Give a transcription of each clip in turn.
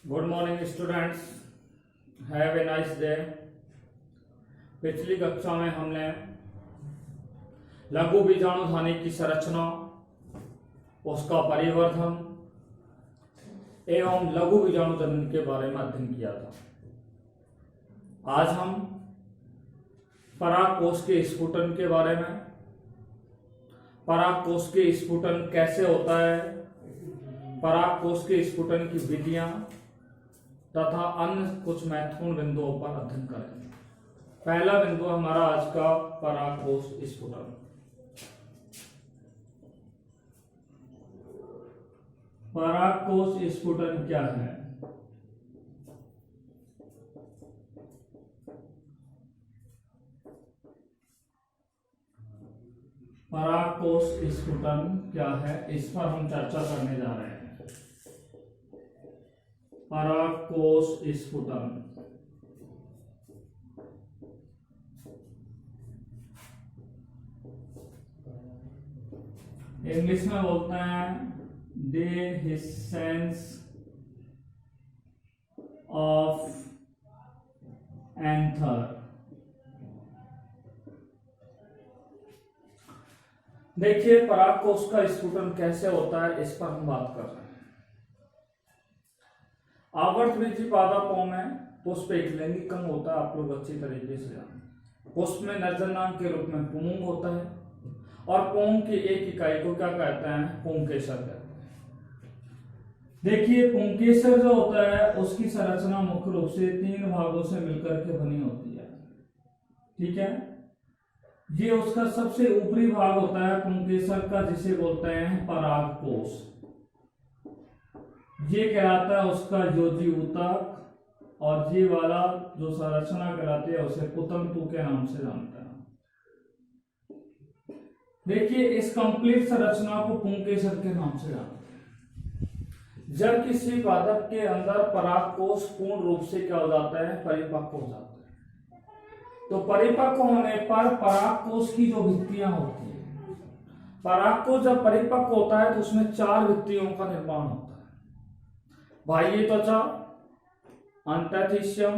Good morning students, have a nice day. पिछली कक्षा में हमने लघु बीजाणु ध्वनि की संरचना, उसका परिवर्धन एवं लघु बीजाणु जनन के बारे में अध्ययन किया था। आज हम परागकोश के स्फुटन के बारे में, परागकोश के स्फुटन कैसे होता है, परागकोश के स्फुटन की विधियां तथा अन्य कुछ महत्वपूर्ण बिंदुओं पर अध्ययन करेंगे। पहला बिंदु हमारा आज का परागकोश स्फुटन। परागकोश स्फुटन क्या है? परागकोश स्फुटन क्या है, इस पर हम चर्चा करने जा रहे हैं। परागकोश स्फुटन इंग्लिश में बोलते हैं डेहिसेंस ऑफ एंथर। देखिए, परागकोश का स्फुटन कैसे होता है, इस पर हम बात कर रहे हैं। आवर्तबीजी पादपों में पुष्प एक लैंगिकम होता है, आप लोग अच्छी तरीके से जानते। पुष्प में नरजन्नांग के रूप में पुंग होता है और पुंग की एक इकाई को क्या कहते हैं? पुंकेसर कहते हैं। देखिए, पुंकेसर जो होता है उसकी संरचना मुख्य रूप से 3 भागों से मिलकर के बनी होती है। ठीक है, ये उसका सबसे ऊपरी भाग होता है पुंकेसर का, जिसे बोलते हैं परागकोश। ये कहलाता है उसका योजी ऊतक, और ये वाला जो संरचना कहलाती है उसे पुतंतु के नाम से जानते हैं। देखिए, इस कंप्लीट संरचना को पुंकेसर के नाम से जानते हैं। जब किसी पादप के अंदर परागकोश पूर्ण रूप से क्या हो जाता है? परिपक्व हो जाता है। तो परिपक्व होने पर परागकोश की जो भित्तियां होती है, परागकोश जब परिपक्व होता है तो उसमें 4 भित्तियों का निर्माण होता है। बाह्य त्वचा, अंतःशिश्यम,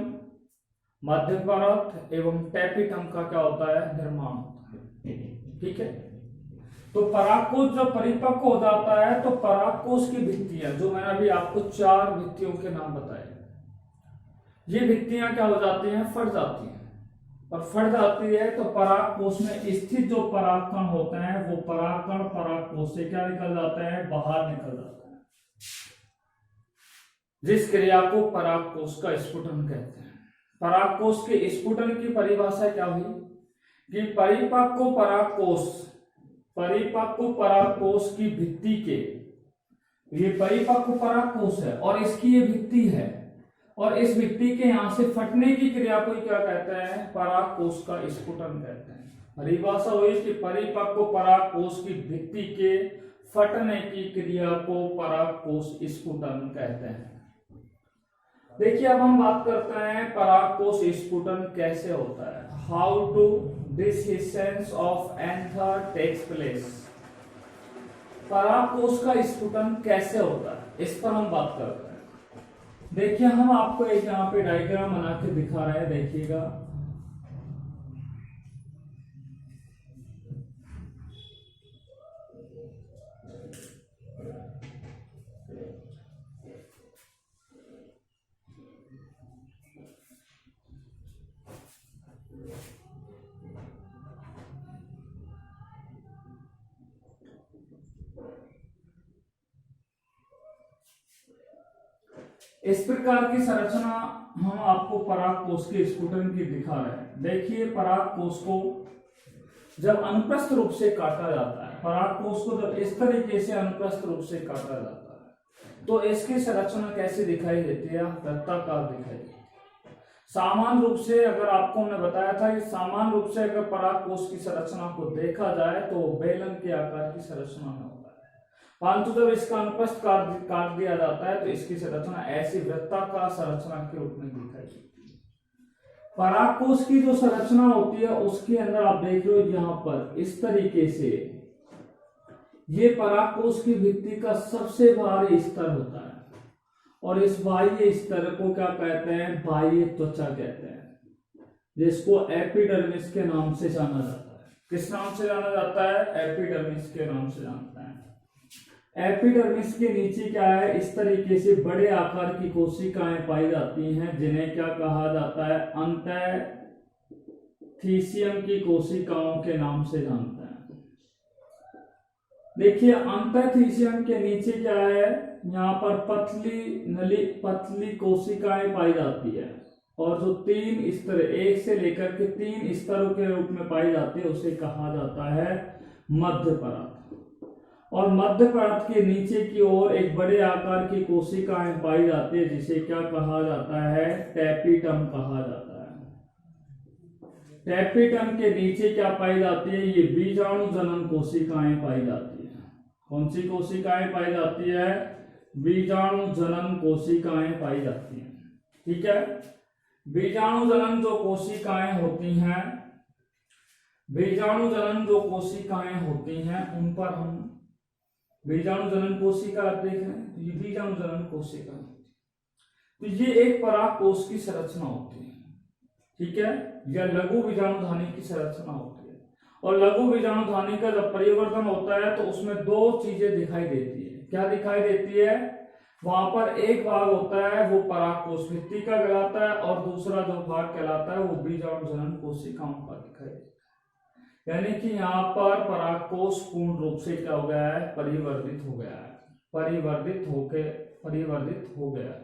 मध्य परत एवं टैपिटम का क्या होता है? निर्माण होता है। ठीक है, तो परागकोश जब परिपक्व हो जाता है तो परागकोश की भित्तियां, जो मैंने अभी आपको 4 भित्तियों के नाम बताए, ये भित्तियां क्या हो जाती हैं? फट जाती हैं। और फट जाती है तो परागकोश में स्थित जो परागकण होते हैं वो परागकण परागकोश से क्या निकल जाते हैं? बाहर निकल जाते हैं, जिस क्रिया को परागकोश का स्फुटन कहते हैं। परागकोश के स्फुटन की परिभाषा क्या हुई कि परिपक्व परागकोश की भित्ति के, ये परिपक्व परागकोश है और इसकी ये भित्ति है, और इस भित्ति के यहां से फटने की क्रिया को क्या कहते हैं? परागकोश का स्फुटन कहते हैं। परिभाषा हुई कि परिपक्व परागकोश की भित्ति के फटने की क्रिया को परागकोश स्फुटन कहते हैं। देखिए, अब हम बात करते हैं परागकोश स्फुटन कैसे होता है। How to dehiscence of anther takes place. परागकोश का स्फुटन कैसे होता है, इस पर हम बात करते हैं। देखिए, हम आपको एक यहाँ पे डायग्राम बना के दिखा रहे हैं, देखिएगा। इस प्रकार की संरचना हम आपको परागकोश के स्फुटन की दिखा रहे हैं। देखिए, परागकोश को जब अनुप्रस्थ रूप से काटा जाता है, परागकोश को जब इस तरीके से अनुप्रस्थ रूप से काटा जाता है तो इसकी संरचना कैसी दिखाई देती है? वृत्ताकार दिखाई देती है। सामान्य रूप से, अगर आपको हमने बताया था कि सामान्य रूप से अगर परागकोश की संरचना को देखा जाए तो बेलन के आकार की संरचना में होता है, परंतु जब इसका अनुप्रस्थ काट दिया जाता है तो इसकी संरचना ऐसी वृत्ताकार संरचना के रूप में दिखाई देती है। परागकोश की जो संरचना होती है उसके अंदर आप देख रहे हो यहाँ पर इस तरीके से ये परागकोश की भित्ति का सबसे बाहरी स्तर होता है और इस बाह्य स्तर को क्या कहते हैं? बाह्य त्वचा कहते हैं, जिसको एपिडर्मिस के नाम से जाना जाता है। किस नाम से जाना जाता है? एपिडर्मिस के नाम से जानते हैं। एपिडर्मिस के नीचे क्या है? इस तरीके से बड़े आकार की कोशिकाएं पाई जाती हैं, जिन्हें क्या कहा जाता है? एंथीसियम की कोशिकाओं के नाम से जानते हैं। देखिए एंथीसियम के नीचे क्या है? यहाँ पर पतली कोशिकाएं पाई जाती है, और जो 3 स्तर, 1 से लेकर के 3 स्तरों के रूप में पाई जाती है, उसे कहा जाता है मध्य परत। और मध्य परत के नीचे की ओर एक बड़े आकार की कोशिकाएं पाई जाती है, जिसे क्या कहा जाता है? टैपिटम कहा जाता है। टैपिटम के नीचे क्या पाई जाती है? ये बीजाणु जनन कोशिकाएं पाई जाती है। कौन सी कोशिकाएं पाई जाती है? बीजाणु जनन कोशिकाएं पाई जाती हैं। ठीक है, बीजाणु जनन जो कोशिकाएं होती हैं, बीजाणु जनन जो कोशिकाएं होती हैं, उन पर हम बीजाणु जनन कोशिका देख रहे हैं। ये बीजाणु जनन कोशिका, तो ये एक पराग कोश की संरचना होती है। ठीक है, या लघु बीजाणुधानी की संरचना होती है। और लघु बीजाणुधानी का जब परिवर्तन होता है तो उसमें 2 चीजें दिखाई देती है। क्या दिखाई देती है? वहां पर एक भाग होता है वो परागकोश भित्ति का कहलाता है, और दूसरा जो भाग कहलाता है वो बीजाणु जनन कोशिकाओं का दिखाई देता है। यानी कि यहाँ पर परागकोश पूर्ण रूप से क्या हो गया है? परिवर्तित हो गया है। परिवर्तित हो गया है।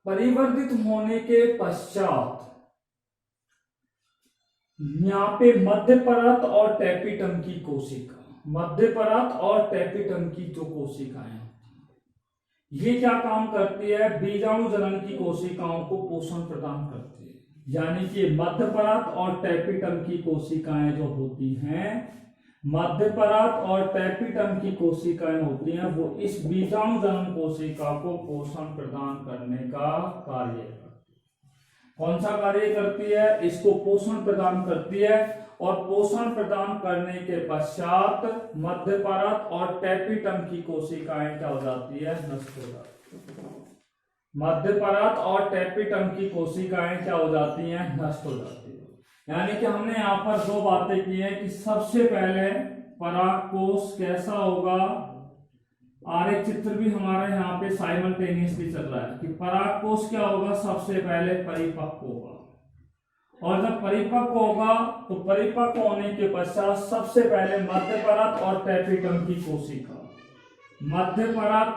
परिवर्तित होने के पश्चात यहाँ पे मध्य परत और टैपिटम की कोशिका, मध्य परत और टैपिटम की जो कोशिकाएं ये क्या काम करती है? बीजाणु जनन की कोशिकाओं को पोषण प्रदान करती है। यानी कि मध्य परत और टैपिटम की कोशिकाएं जो होती हैं, मध्य परत और टैपिटम की कोशिकाएं होती हैं, वो इस बीजाणु जनन कोशिका को पोषण प्रदान करने का कार्य करती है। कौन सा कार्य करती है? इसको पोषण प्रदान करती है। और पोषण प्रदान करने के पश्चात मध्य परत और टैपिटम की कोशिकाएं क्या हो जाती है? नष्ट हो जाती है। मध्य परत और टैपिटम की कोशिकाएं क्या हो जाती हैं? नष्ट हो जाती है। यानी कि हमने यहाँ पर 2 बातें की हैं कि सबसे पहले परागकोश कैसा होगा, आरेख चित्र भी हमारे यहाँ पे साइमल्टेनियसली चल रहा है कि परागकोश क्या होगा? सबसे पहले परिपक्व होगा, और जब परिपक्व होगा तो परिपक्व होने के पश्चात सबसे पहले मध्य परत और टैपिटम की कोशिका, मध्य परत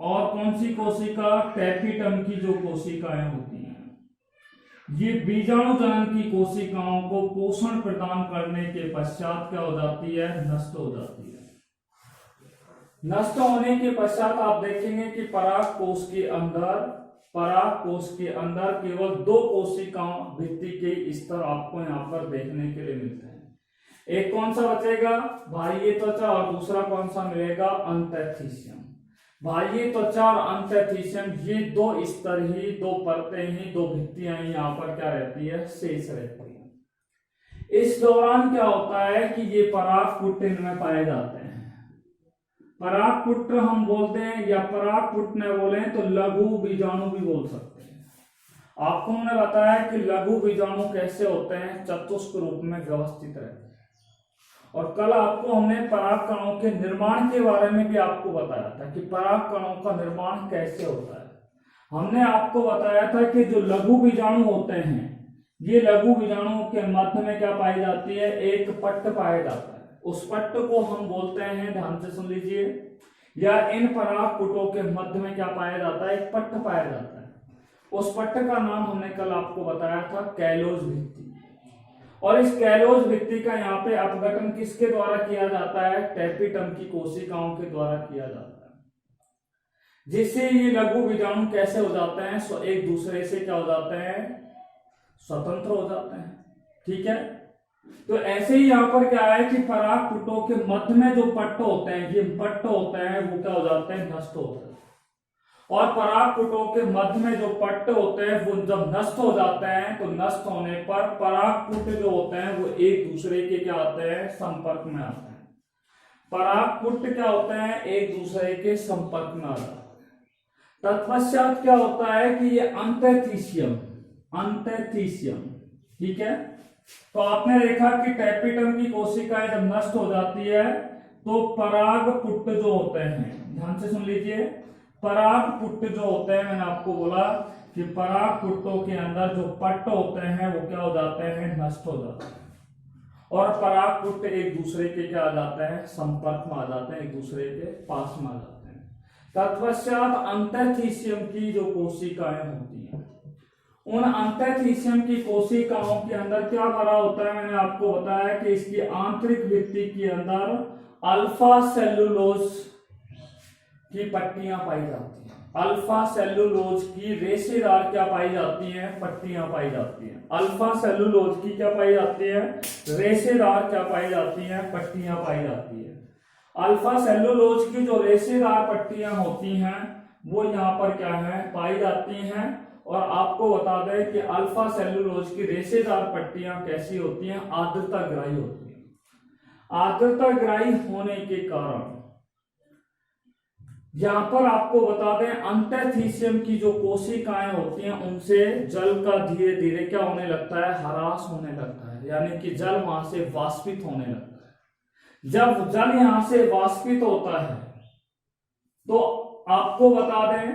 और कौन सी कोशिका? टैपिटम की जो कोशिकाएं होती हैं, ये बीजाणु जनन की कोशिकाओं को पोषण प्रदान करने के पश्चात क्या हो जाती है? नष्ट हो जाती है। नष्ट होने के पश्चात आप देखेंगे कि परागकोश के अंदर केवल 2 कोशिकाओं भित्ति के स्तर आपको यहाँ पर देखने के लिए मिलते हैं। एक कौन सा बचेगा? बाह्य त्वचा, और दूसरा कौन सा मिलेगा? एंथीसियम। बाह्य त्वचा और एंथीसियम, ये 2 स्तर ही, 2 परतें ही, 2 भित्तियां ही यहाँ पर क्या रहती है? शेष रहती है। इस दौरान क्या होता है कि ये परागपुट इनमें पाए जाते हैं। परागपुट हम बोलते हैं, या परागपुट न बोले तो लघु बीजाणु भी बोल सकते हैं। आपको हमने बताया कि लघु बीजाणु कैसे होते हैं? चतुष्क रूप में व्यवस्थित रहते हैं। और कल आपको हमने पराग कणों के निर्माण के बारे में भी आपको बताया था कि पराग कणों का निर्माण कैसे होता है। हमने आपको बताया था कि जो लघु बीजाणु होते हैं, ये लघु बीजाणुओं के मध्य में क्या पाई जाती है? एक पट्ट पाया जाता है। उस पट्ट को हम बोलते हैं, ध्यान से सुन लीजिए, या इन परागपुटों के मध्य में क्या पाया जाता है? एक पट्ट पाया जाता है। उस पट्ट का नाम हमने कल आपको बताया था कैलोज भित्ति। और इस कैलोज भित्ति का यहाँ पे अपघटन किसके द्वारा किया जाता है? टैपिटम की कोशिकाओं के द्वारा किया जाता है, जिससे ये लघु बीजाणु कैसे हो जाते हैं? एक दूसरे से क्या हो जाते हैं? स्वतंत्र हो जाते हैं। ठीक है, तो ऐसे ही यहाँ पर क्या है कि परागपुटों के मध्य में जो पट्ट होते हैं, ये पट्ट होते हैं, वो क्या हो जाते हैं? नष्ट हो जाते हैं। और परागपुटों के मध्य में जो पट्ट होते हैं वो जब नष्ट हो जाते हैं, तो नष्ट होने पर परागपुट जो होते हैं वो एक दूसरे के क्या होते हैं? संपर्क में आते हैं। परागपुट क्या होते हैं? एक दूसरे के संपर्क में आ जाते हैं। तत्पश्चात क्या होता है कि ये अंतैथीसियम, ठीक है। तो आपने देखा कि टेपिटम की कोशिकाएं जब नष्ट हो जाती है तो परागपुट जो होते हैं, ध्यान से सुन लीजिए, परागपुट जो होते हैं, मैंने आपको बोला कि परागपुटों के अंदर जो पट्ट होते हैं वो क्या हो जाते हैं, नष्ट हो जाते हैं, और परागपुट एक दूसरे के क्या आ जाते हैं, संपर्क में आ जाते हैं, एक दूसरे के पास में आ जाते हैं। तत्पश्चात अंतैथीसियम की जो कोशिकाएं होती हैं, उन अंतैथीसियम की कोशिकाओं के अंदर क्या भरा होता है, मैंने आपको बताया कि इसकी आंतरिक भित्ति के अंदर अल्फा सेलुलोज की पट्टियां पाई जाती हैं, अल्फा सेलुलोज की रेशेदार क्या पाई जाती हैं, पट्टियां पाई जाती हैं। अल्फा सेलुलोज की क्या पाई जाती है, रेशेदार क्या पाई जाती हैं, पट्टियां पाई जाती है। अल्फा सेलुलोज की जो रेशेदार पट्टियां होती हैं वो यहाँ पर क्या है, पाई जाती हैं। और आपको बता दें कि अल्फा सेलुलोज की रेशेदार पट्टियां कैसी होती हैं, आर्द्रता ग्राही होती हैं। आर्द्रता ग्राही होने के कारण यहां पर आपको बता दें अंतैथीसियम की जो कोशिकाएं होती हैं उनसे जल का धीरे धीरे क्या होने लगता है, ह्रास होने लगता है, यानी कि जल वहां से वाष्पित होने लगता है। जब जल यहां से वाष्पित होता है तो आपको बता दें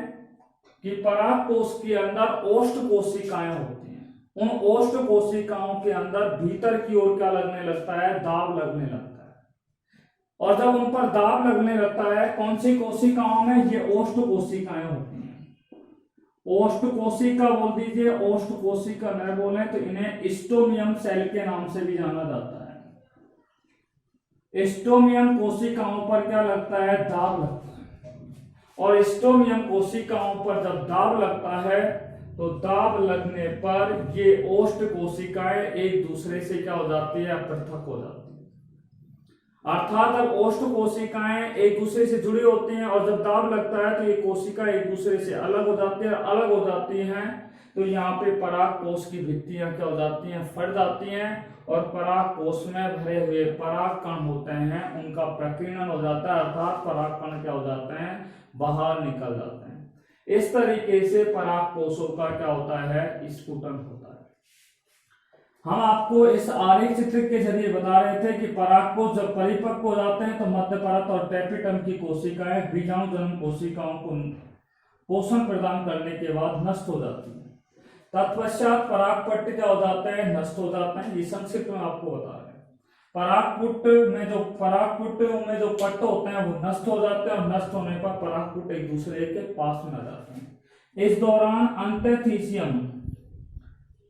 कि परागकोश के अंदर ओष्ठ कोशिकाएं होती हैं। उन ओष्ठ कोशिकाओं के अंदर भीतर की ओर क्या लगने लगता है, दाब लगने लगता है। और जब उन पर दाब लगने लगता है, कौन सी कोशिकाओं में, ये ओष्ठ कोशिकाएं होती हैं। ओष्ठ कोशिका बोल दीजिए, ओष्ठ कोशिका न बोले तो इन्हें स्टोमियम सेल के नाम से भी जाना जाता है। स्टोमियम कोशिकाओं पर क्या लगता है, दाब लगता है। और स्टोमियम कोशिकाओं पर जब दाब लगता है तो दाब लगने पर ये ओष्ठ कोशिकाएं एक दूसरे से क्या हो जाती है, पृथक हो जाती है। अर्थात जब ओष्ठ कोशिकाएं एक दूसरे से जुड़ी होती हैं और जब दाब लगता है तो ये कोशिका एक दूसरे से अलग हो जाती है, अलग हो जाती हैं, तो यहाँ पे परागकोश की भित्तियां क्या हो जाती हैं, फट जाती हैं। और परागकोश में भरे हुए पराग कण होते हैं उनका प्रकीर्णन हो जाता है, अर्थात पराग कण क्या हो जाते हैं, बाहर निकल जाते हैं। इस तरीके से परागकोशों का क्या होता है, स्फुटन होता है। हम आपको इस आरेख चित्र के जरिए बता रहे थे कि परागकोश जब परिपक्व हो जाते हैं तो मध्य परत और टेपिटम की कोशिकाएं बीजाणुजनन कोशिकाओं को पोषण प्रदान करने के बाद नष्ट हो जाती है। तत्पश्चात परागपट्ट क्या हो जाते हैं, नष्ट हो जाते हैं। ये संक्षिप्त में आपको बता रहे हैं। परागपुट में जो पट्ट होते हैं वो नष्ट हो जाते हैं और नष्ट होने पर परागपुट एक दूसरे के पास में आ जाते हैं। इस दौरान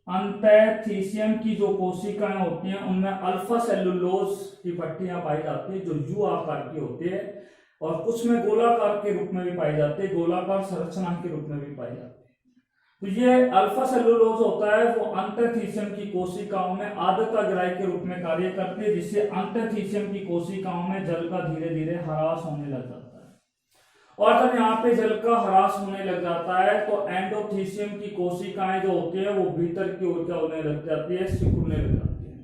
अंतैथीसियम की जो कोशिकाएं होती हैं उनमें अल्फा सेलुलोज की पट्टियां पाई जाती है जो यू आकार की होती है और कुछ में गोलाकार के रूप में भी पाई जाती है, गोलाकार संरचना के रूप में भी पाई जाती है। तो ये अल्फा सेलुलोज होता है वो अंतैथीसियम की कोशिकाओं में आर्द्रता ग्राही के रूप में कार्य करती है, जिससे अंतैथीसियम की कोशिकाओं में जल का धीरे धीरे ह्रास होने लग जाता है। और जब यहाँ पे जल का ह्रास होने लग जाता है तो एंडोथीसियम की कोशिकाएं जो होती है वो भीतर की ओर क्या होने लग जाती है, सिकुड़ने लग जाती है।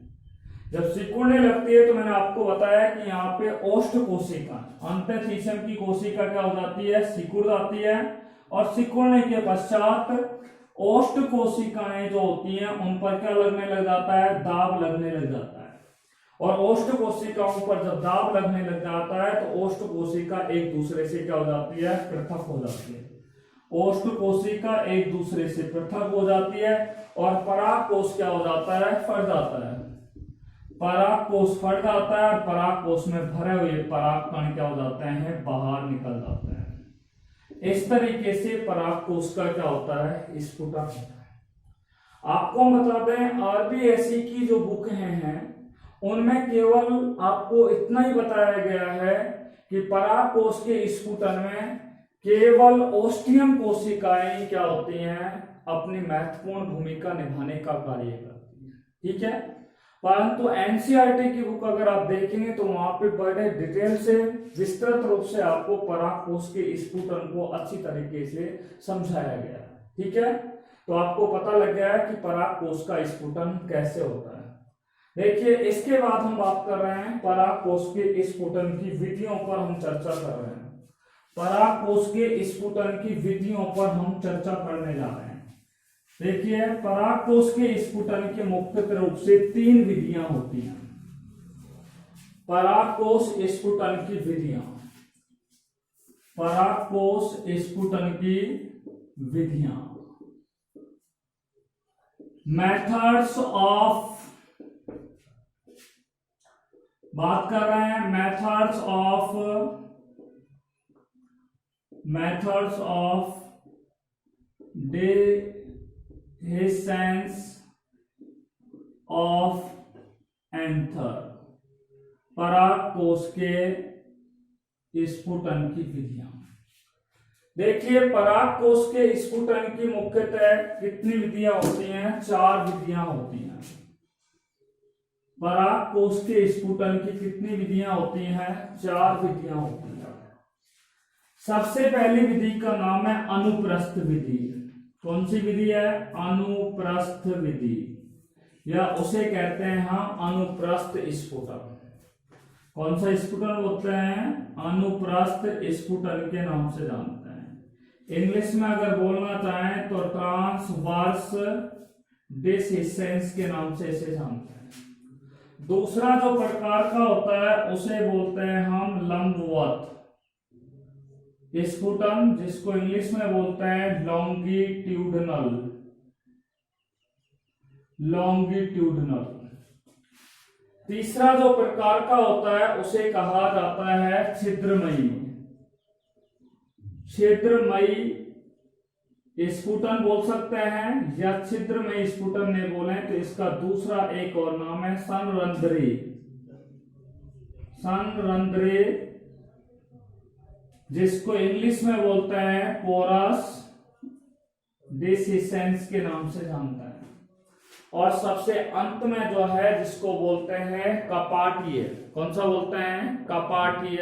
जब सिकुड़ने लगती है तो मैंने आपको बताया कि यहाँ पे ओष्ठ कोशिका, अंतैथीसियम की कोशिका क्या हो जाती है, सिकुड़ जाती है। और सिकुड़ने के पश्चात ओष्ठ कोशिकाएं जो होती हैं उन पर क्या लगने लग जाता है, दाब लगने लग जाता है। और ओष्ठ कोशिकाओं पर जब दाब लगने लग जाता है तो ओष्ठ कोशिका एक दूसरे से क्या हो जाती है, पृथक हो जाती है। ओष्ठ कोशिका एक दूसरे से पृथक हो जाती है और परागकोश क्या हो जाता है, फट जाता है। परागकोश फट जाता है और परागकोश में भरे हुए पराग कण क्या हो जाते हैं, बाहर निकल जाते हैं। इस तरीके से परागकोश का क्या होता है, स्फुटन होता है। आपको हम बता दें आरबीएससी की जो बुक हैं उनमें केवल आपको इतना ही बताया गया है कि परागकोश के स्फुटन में केवल ओस्टियम कोशिकाएं क्या होती हैं, अपनी महत्वपूर्ण भूमिका निभाने का कार्य करती हैं, ठीक है। परंतु एनसीईआरटी की बुक अगर आप देखेंगे तो वहां पे बड़े डिटेल से विस्तृत रूप से आपको परागकोश के स्फुटन को अच्छी तरीके से समझाया गया है, ठीक है। तो आपको पता लग गया है कि परागकोश का स्फुटन कैसे होता है। देखिए इसके बाद हम बात कर रहे हैं परागकोश के स्फुटन की विधियों पर हम चर्चा कर रहे हैं। परागकोश के स्फुटन की विधियों पर हम चर्चा करने जा रहे हैं। देखिए, परागकोश के स्फुटन के मुख्य रूप से 3 विधियां होती हैं। परागकोश स्फुटन की विधियां, परागकोश स्फुटन की विधियां, मेथड्स ऑफ, बात कर रहे हैं methods of dehiscence of anther, परागकोश के स्फुटन की विधियां। देखिए, परागकोश के स्फुटन की मुख्यतः कितनी विधियां होती हैं? 4 विधियां होती हैं। परागकोश के स्फुटन की कितनी विधियां होती हैं? 4 विधियां होती हैं। सबसे पहली विधि का नाम है अनुप्रस्थ विधि। कौन सी विधि है? अनुप्रस्थ विधि, या उसे कहते हैं हम अनुप्रस्थ स्फुटन। कौन सा स्फुटन बोलते हैं? अनुप्रस्थ स्फुटन के नाम से जानते हैं। इंग्लिश में अगर बोलना चाहें तो ट्रांसवर्स डिसहिसेंस के नाम से इसे जानते हैं। दूसरा जो प्रकार का होता है उसे बोलते हैं हम लंबवत स्फुटन, जिसको इंग्लिश में बोलते हैं लॉन्गिट्यूडनल। तीसरा जो प्रकार का होता है उसे कहा जाता है छिद्रमयी स्फुटन बोल सकते हैं, या छिद्रमयी स्फुटन नहीं बोले तो इसका दूसरा एक और नाम है संरंध्रे, जिसको इंग्लिश में बोलते हैं पोरस डिसहिसेंस के नाम से जानता है। और सबसे अंत में जो है जिसको बोलते हैं कपाटीय। कौन सा बोलते हैं? कपाटीय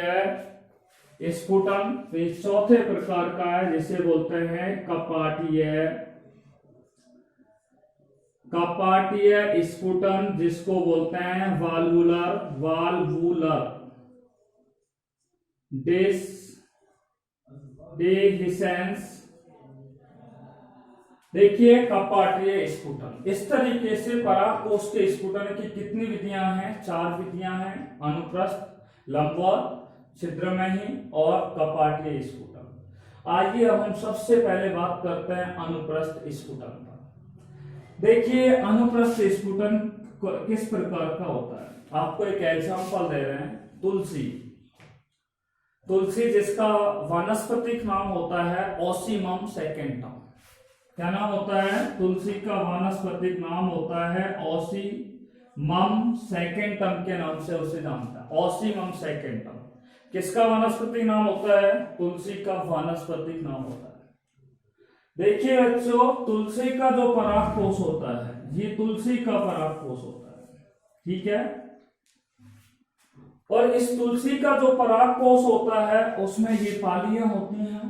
स्फुटन। तो चौथे प्रकार का है जिसे बोलते हैं कपाटीय स्फुटन, जिसको बोलते हैं वाल्वुलर डिसहिसेंस। देखिए, कपाटीय स्फुटन। इस तरीके से परागकोश के स्फुटन की कितनी विधियां हैं? 4 विधियां हैं। अनुप्रस्थ, लंबवत, छिद्रमयी और कपाटीय स्फुटन। आइए अब हम सबसे पहले बात करते हैं अनुप्रस्थ स्फुटन पर। देखिए, अनुप्रस्थ स्फुटन किस प्रकार का होता है? आपको एक एग्जांपल दे रहे हैं। तुलसी, जिसका वानस्पतिक नाम होता है ओसीमम सेकेंटम। क्या नाम होता है? तुलसी का वानस्पतिक नाम होता है ओसीमम सेकेंटम के नाम से उसे जानता है। ओसीमम सेकेंटम किसका वानस्पतिक नाम होता है? तुलसी का वानस्पतिक नाम होता है। देखिए बच्चों, तुलसी का जो परागकोश होता है, ये तुलसी का परागकोश होता है, ठीक है। और इस तुलसी का जो परागकोश होता है उसमें ये पालियां होती हैं,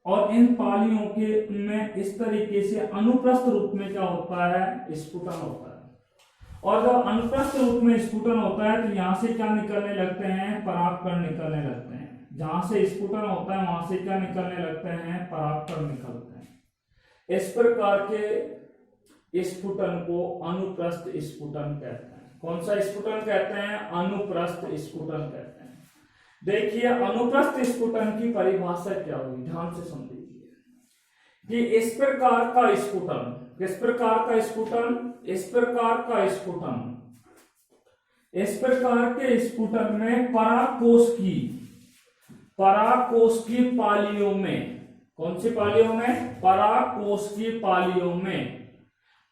और इन पालियों के में इस तरीके से अनुप्रस्थ रूप में क्या होता है? स्फुटन होता है। और जब अनुप्रस्थ रूप में स्फुटन होता है तो यहां से क्या निकलने लगते हैं? परागकण निकलने लगते हैं। जहां से स्फुटन होता है वहां से क्या निकलने लगते हैं? परागकण निकलते हैं। इस प्रकार के स्फुटन को अनुप्रस्थ स्फुटन कहते हैं। कौन सा स्फुटन कहते हैं? अनुप्रस्थ स्फुटन कहते हैं। देखिए, अनुप्रस्थ स्फुटन की परिभाषा क्या हुई, ध्यान से समझिए कि इस प्रकार का स्फुटन, किस प्रकार का स्फुटन? इस प्रकार का स्फुटन, इस प्रकार के स्फुटन में परागकोश की पालियों में, कौन सी पालियों में? परागकोश की पालियों में,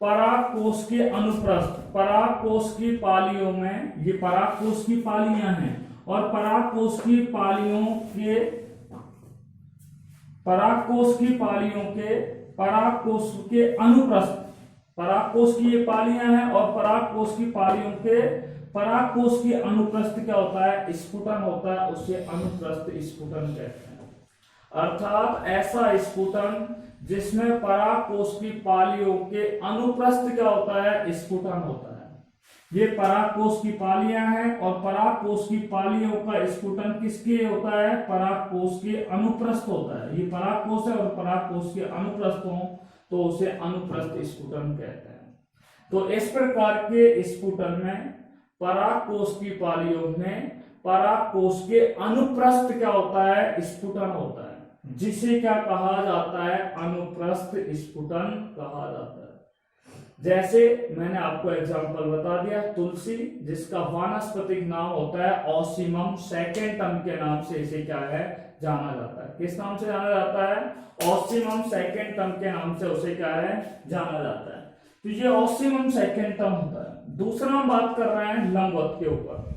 परागकोश के अनुप्रस्थ, परागकोश की पालियों में, ये परागकोश की पालियां हैं, और परागकोश की पालियों के, परागकोश की पालियों के, परागकोश के अनुप्रस्थ, परागकोश की ये पालियां हैं और परागकोश की पालियों के, परागकोश के अनुप्रस्थ क्या होता है? स्फुटन होता है, उसे अनुप्रस्थ स्फुटन कहते हैं। अर्थात ऐसा स्फुटन जिसमें परागकोश की पालियों के अनुप्रस्थ क्या होता है? स्फुटन होता है। ये परागकोश की पालियां हैं और परागकोश की पालियों का स्फुटन किसके होता है? परागकोश के अनुप्रस्थ होता है। ये परागकोश है और परागकोश के अनुप्रस्थ हो तो उसे अनुप्रस्थ स्फुटन कहते हैं। तो इस प्रकार के स्फुटन में परागकोश की पालियों में परागकोश के अनुप्रस्थ क्या होता है? स्फुटन होता है, जिसे क्या कहा जाता है? अनुप्रस्थ स्फुटन कहा जाता है। जैसे मैंने आपको एग्जांपल बता दिया, तुलसी, जिसका वानस्पतिक नाम होता है ऑसीमम सेकेंटम के नाम से इसे क्या है? जाना जाता है। किस नाम से जाना जाता है? ऑसीमम सेकेंटम के नाम से उसे क्या है? जाना जाता है। तो ये ऑसीमम सेकेंटम होता है। दूसरा हम बात कर रहे हैं लंबवत के ऊपर।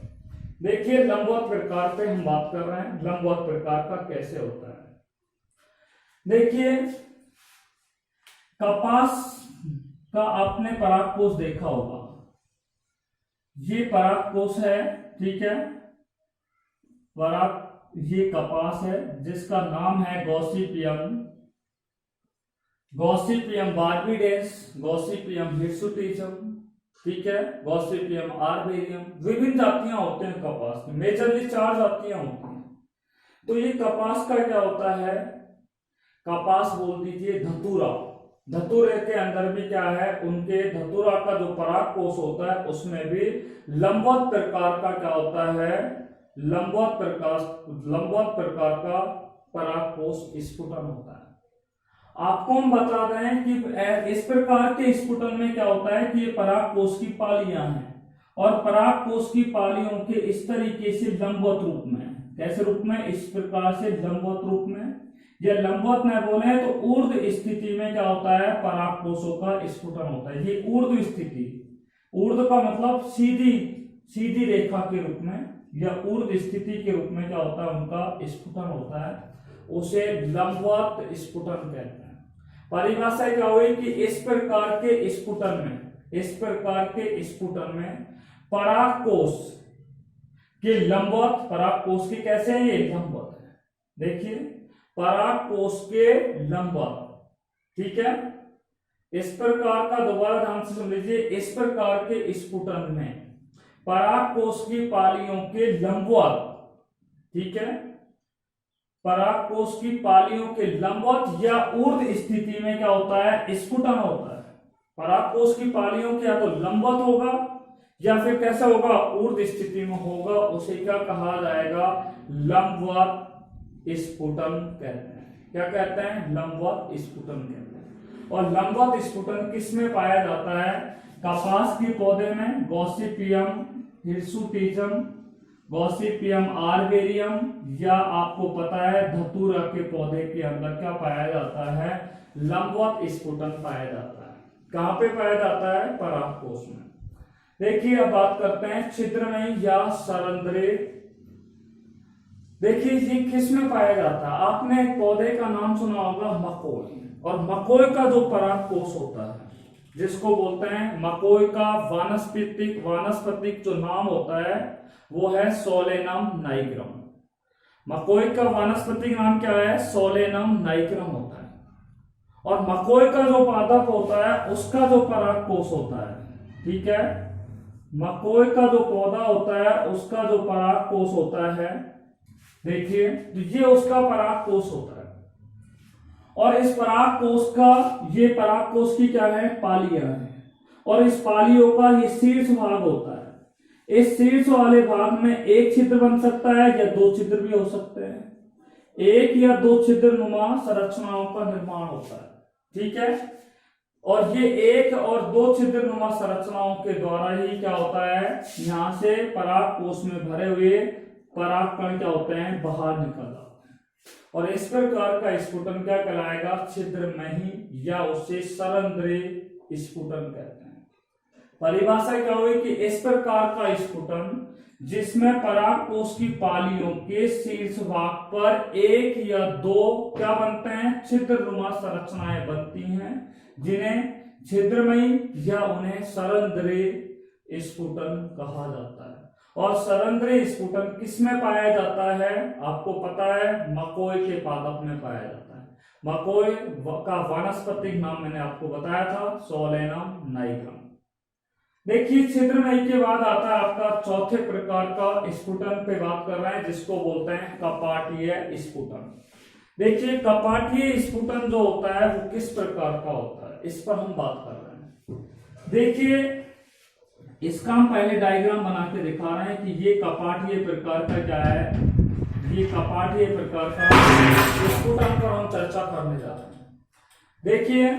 देखिए लंबवत प्रकार पे हम बात कर रहे हैं, लंबवत प्रकार का कैसे होता है। देखिए कपास का आपने परागकोश देखा होगा, ये परागकोश है, ठीक है। ये कपास है जिसका नाम है गॉसिपियम, गॉसिपियम बार्बिडेंस, गॉसिपियम हिर्सुटिसम, ठीक है, गॉसिपियम आर्बेरियम। विभिन्न जातियां होते हैं कपास की, मेजरली 4 जातियां होती हैं। तो ये कपास का क्या होता है? कपास बोल दीजिए धतूरा, धतूरे के अंदर भी क्या है? उनके धतूरा का जो परागकोश होता है उसमें भी लंबवत प्रकार का क्या होता है? लंबवत प्रकार का परागकोश स्फुटन होता है। आपको हम बता रहे हैं कि इस प्रकार के स्फुटन में क्या होता है कि ये परागकोश की पालियां हैं और परागकोश की पालियों के इस तरीके से लंबवत रूप में, कैसे रूप में? इस प्रकार से लंबवत रूप में। या लंबवत न बोले तो ऊर्ध्व स्थिति में क्या होता है? परागकोशों का स्फुटन होता है। ये ऊर्ध्व स्थिति, ऊर्ध्व का मतलब सीधी रेखा के रूप में या ऊर्ध्व स्थिति के रूप में क्या होता है? उनका स्फुटन होता है, उसे लंबवत स्फुटन कहते हैं। परिभाषा क्या हुई कि इस प्रकार के स्फुटन में परागकोश के लंबवत, परागकोश के कैसे हैं? ये लंबवत है। देखिए परागकोश के लंबवत, ठीक है। इस प्रकार का, दोबारा ध्यान से सुन लीजिए, इस प्रकार के स्फुटन में परागकोश की पालियों के लंबवत, ठीक है, परागकोश की पालियों के लंबवत या ऊर्ध्व स्थिति में क्या होता है? स्फुटन होता है। परागकोश की पालियों के या तो लंबवत होगा या फिर कैसा होगा? ऊर्ध्व स्थिति में होगा, उसे क्या कहा जाएगा? लंबवत स्फुटन कहते हैं। क्या कहते हैं? लंबवत स्फुटन कहते हैं। और लंबवत स्फुटन किसमें पाया जाता है? कपास के पौधे में गॉसिपियम हिर्सुटिसम, गॉसिपियम आर्बेरियम, या आपको पता है धतूरा के पौधे के अंदर क्या पाया जाता है? लंबवत स्फुटन पाया जाता है। कहां पे पाया जाता है? परागकोश में। देखिए अब बात करते हैं छिद्रमयी या सरंध्री। देखिए ये किस में पाया जाता है? आपने एक पौधे का नाम सुना होगा मकोई, और मकोई का जो परागकोश होता है जिसको बोलते हैं मकोई का वानस्पतिक जो नाम होता है वो है सोलेनम नाइग्रम। मकोई का वानस्पतिक नाम क्या है? सोलेनम नाइग्रम होता है। और मकोई का जो पादप होता है उसका जो परागकोश होता है, ठीक है, मकोई का जो पौधा होता है उसका जो परागकोश होता है, देखिए तो ये उसका परागकोश होता है। और इस परागकोश का, ये परागकोश की क्या है? पालियां हैं। और इस पालियों का ये शीर्ष भाग होता है। इस शीर्ष वाले भाग में एक छिद्र बन सकता है या 2 छिद्र भी हो सकते हैं। 1 या 2 छिद्र नुमा संरचनाओं का निर्माण होता है, ठीक है। और ये 1 और 2 छिद्र नुमा संरचनाओं के द्वारा ही क्या होता है? यहां से परागकोश में भरे हुए परागकण क्या होते हैं? बाहर निकल जाते हैं। और इस प्रकार का स्फुटन क्या कहलाएगा? छिद्रमयी या उसे सरंध्री स्फुटन कहते हैं। परिभाषा क्या हुई कि इस प्रकार का स्फुटन जिसमें परागकोश की पालियों के शीर्ष भाग पर 1 या 2 क्या बनते हैं? छिद्रनुमा संरचनाएं बनती हैं, जिन्हें छिद्रमयी या उन्हें सरंध्री स्फुटन कहा जाता है। और सरंध्री स्फुटन किसमें पाया जाता है? आपको पता है मकोई के पादप में पाया जाता है। मकोई का वानस्पतिक नाम मैंने आपको बताया था सोलेनम नाइग्रम। देखिए छिद्र नहीं के बाद आता है आपका चौथे प्रकार का स्फुटन पे बात कर रहे हैं, जिसको बोलते हैं कपाटीय स्फुटन। देखिए कपाटीय स्फुटन जो होता है वो किस प्रकार का होता है, इस पर हम बात कर रहे हैं। देखिए इसका हम पहले डायग्राम बना के दिखा रहे हैं कि ये कपाटीय प्रकार का क्या है, ये कपाटीय प्रकार का स्फुटन पर हम चर्चा करने जा रहे हैं। देखिए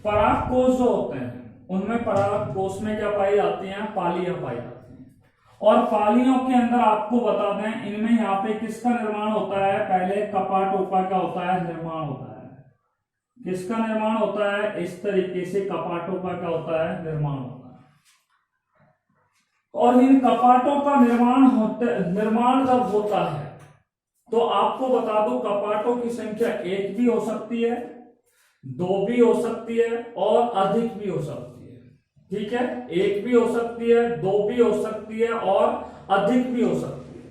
पराग कोष जो होते हैं उनमें पराग कोष में क्या पाई जाती हैं, पालियां पाई जाती हैं। और पालियों के अंदर आपको बता दें इनमें यहाँ पे किसका निर्माण होता है, पहले कपाटों का क्या होता है, निर्माण होता है। किसका निर्माण होता है, इस तरीके से कपाटों का क्या होता है, निर्माण होता है। और इन कपाटों का निर्माण जब होता है तो आपको बता दो कपाटों की संख्या एक भी हो सकती है, दो भी हो सकती है और अधिक भी हो सकती है। ठीक है, एक भी हो सकती है, दो भी हो सकती है और अधिक भी हो सकती है।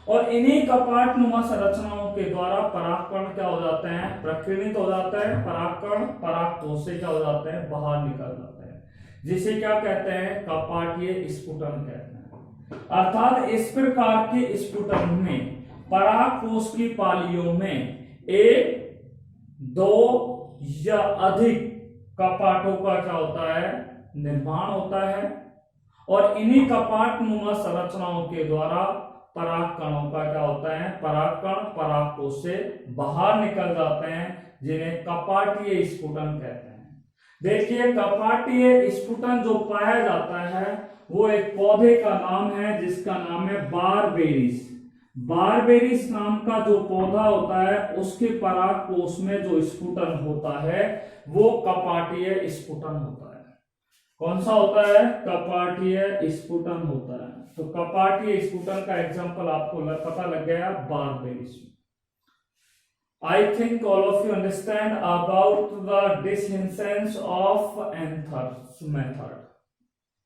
और इन्हीं कपाट नुमा संरचनाओं के द्वारा परागकण क्या हो जाते हैं, प्रकीर्णित हो जाता है। परागकण परागकोश से क्या हो जाते हैं, बाहर निकल जाते हैं, जिसे क्या कहते हैं, कपाटीय स्फुटन कहते हैं। अर्थात इस प्रकार के स्फुटन में परागकोश की पालियों में एक, दो या अधिक कपाटों का क्या होता है, निर्माण होता है। और इन्हीं कपाट नुमा संरचनाओं के द्वारा परागकणों का क्या होता है, परागकण परागकोश से बाहर निकल जाते हैं, जिन्हें कपाटीय स्फुटन कहते हैं। देखिए कपाटीय स्फुटन जो पाया जाता है वो एक पौधे का नाम है, जिसका नाम है बारबेरिस। बारबेरिस नाम का जो पौधा होता है उसके परागकोश में जो स्फुटन होता है वो कपाटीय स्फुटन होता है। कौन सा होता है, कपाटीय स्फुटन होता है। तो कपाटीय स्फुटन का एग्जांपल आपको पता लग गया, Berberis. I think all of you understand about the dehiscence of anthers method.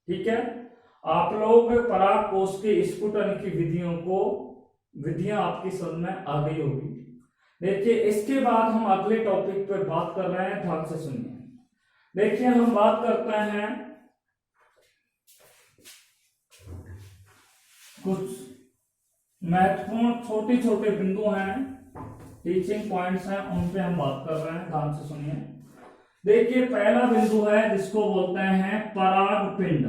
ठीक है, आप लोग परागकोश के स्फुटन की विधियां आपकी समझ में आ गई होगी। देखिए इसके बाद हम अगले टॉपिक पर बात कर रहे हैं, ध्यान से सुनिए। देखिए हम बात करते हैं कुछ महत्वपूर्ण छोटे छोटे बिंदु हैं, टीचिंग पॉइंट्स हैं, उन पे हम बात कर रहे हैं, ध्यान से सुनिए। देखिए पहला बिंदु है जिसको बोलते हैं परागपिंड।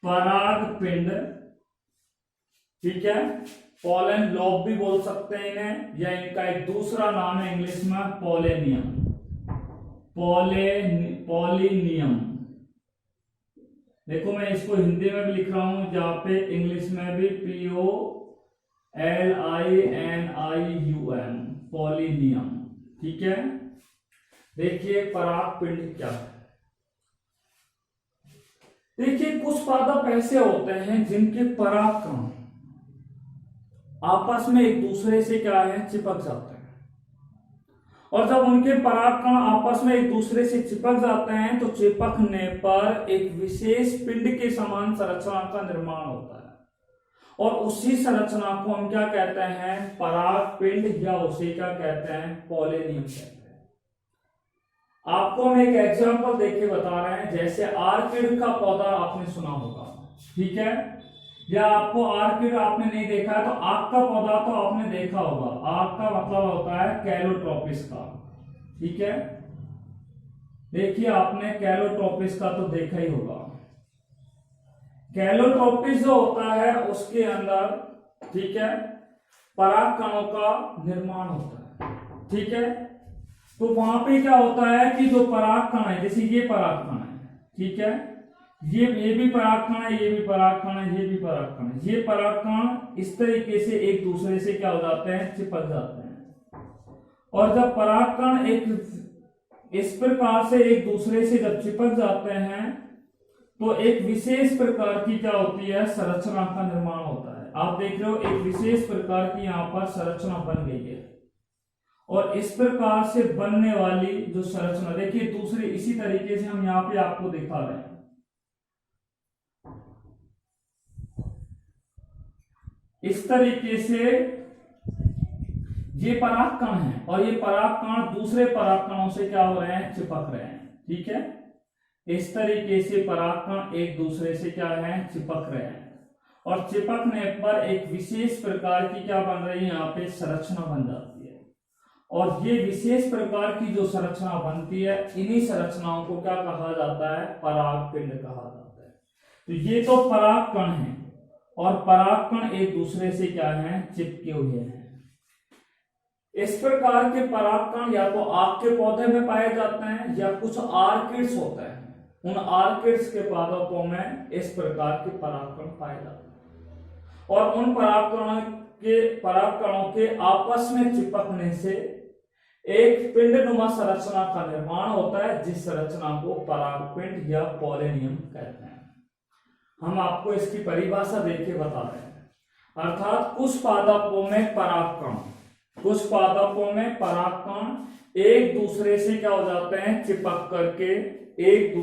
परागपिंड, ठीक है, पोलन लोब भी बोल सकते हैं इन्हें, या इनका एक दूसरा नाम है इंग्लिश में पोलेनियम, पोलिनियम। देखो मैं इसको हिंदी में भी लिख रहा हूं, जहां पे इंग्लिश में भी POLINIUM, पोलिनियम। ठीक है, देखिए परागपिंड क्या है। देखिए कुछ पादप ऐसे होते हैं जिनके परागकण आपस में एक दूसरे से क्या है, चिपक जाते हैं। और जब उनके परागकण आपस में एक दूसरे से चिपक जाते हैं तो चिपकने पर एक विशेष पिंड के समान संरचना का निर्माण होता है। और उसी संरचना को हम क्या कहते हैं, परागपिंड, या उसे क्या कहते हैं, पोलेनियम कहते हैं। आपको हम एक एग्जांपल देके बता रहे हैं, जैसे आर्किड का पौधा आपने सुना होगा, ठीक है, या आपको आर्किड आपने नहीं देखा है तो आक का पौधा तो आपने देखा होगा। आक का मतलब होता है कैलोट्रोपिस का, ठीक है। देखिए आपने कैलोट्रोपिस का तो देखा ही होगा। कैलोट्रोपिस जो होता है उसके अंदर, ठीक है, परागकणों का निर्माण होता है, ठीक है। तो वहां पे क्या होता है कि जो परागकण है, जैसे ये परागकण है, ठीक है, ये भी परागकण है, ये भी परागकण है, ये भी परागकण है। ये परागकण इस तरीके से एक दूसरे से क्या हो जाते हैं, चिपक जाते हैं। और जब परागकण एक इस प्रकार से एक दूसरे से जब चिपक जाते हैं तो एक विशेष प्रकार की क्या होती है, संरचना का निर्माण होता है। आप देख रहे हो एक विशेष प्रकार की यहाँ पर संरचना बन गई है। और इस प्रकार से बनने वाली जो संरचना, देखिए दूसरे इसी तरीके से हम यहाँ पे आपको दिखा रहे हैं। इस तरीके से ये परागकण है और ये परागकण दूसरे परागकणों से क्या हो रहे हैं, चिपक रहे हैं, ठीक है। इस तरीके से परागकण एक दूसरे से क्या है, चिपक रहे हैं, और चिपकने पर एक विशेष प्रकार की क्या बन रही है, यहाँ पे संरचना बन जाती है। और ये विशेष प्रकार की जो संरचना बनती है, इन्हीं संरचनाओं को क्या कहा जाता है, परागपिंड कहा जाता है। तो ये तो परागकण है, और परागकण एक दूसरे से क्या है, चिपके हुए हैं। इस प्रकार के परागकण या तो आक के पौधे में पाए जाते हैं या कुछ आर्किड्स होते हैं, उन आर्किड्स के पादपों में इस प्रकार के परागकण पाए जाते हैं, और उन परागकणों के आपस में चिपकने से एक पिंडनुमा संरचना का निर्माण होता है, जिस संरचना को परागपिंड या पॉलिनियम कहते हैं। हम आपको इसकी परिभाषा देके बता रहे हैं। अर्थात कुछ पादपों में परागकण एक दूसरे से क्या हो जाते हैं, चिपक करके एक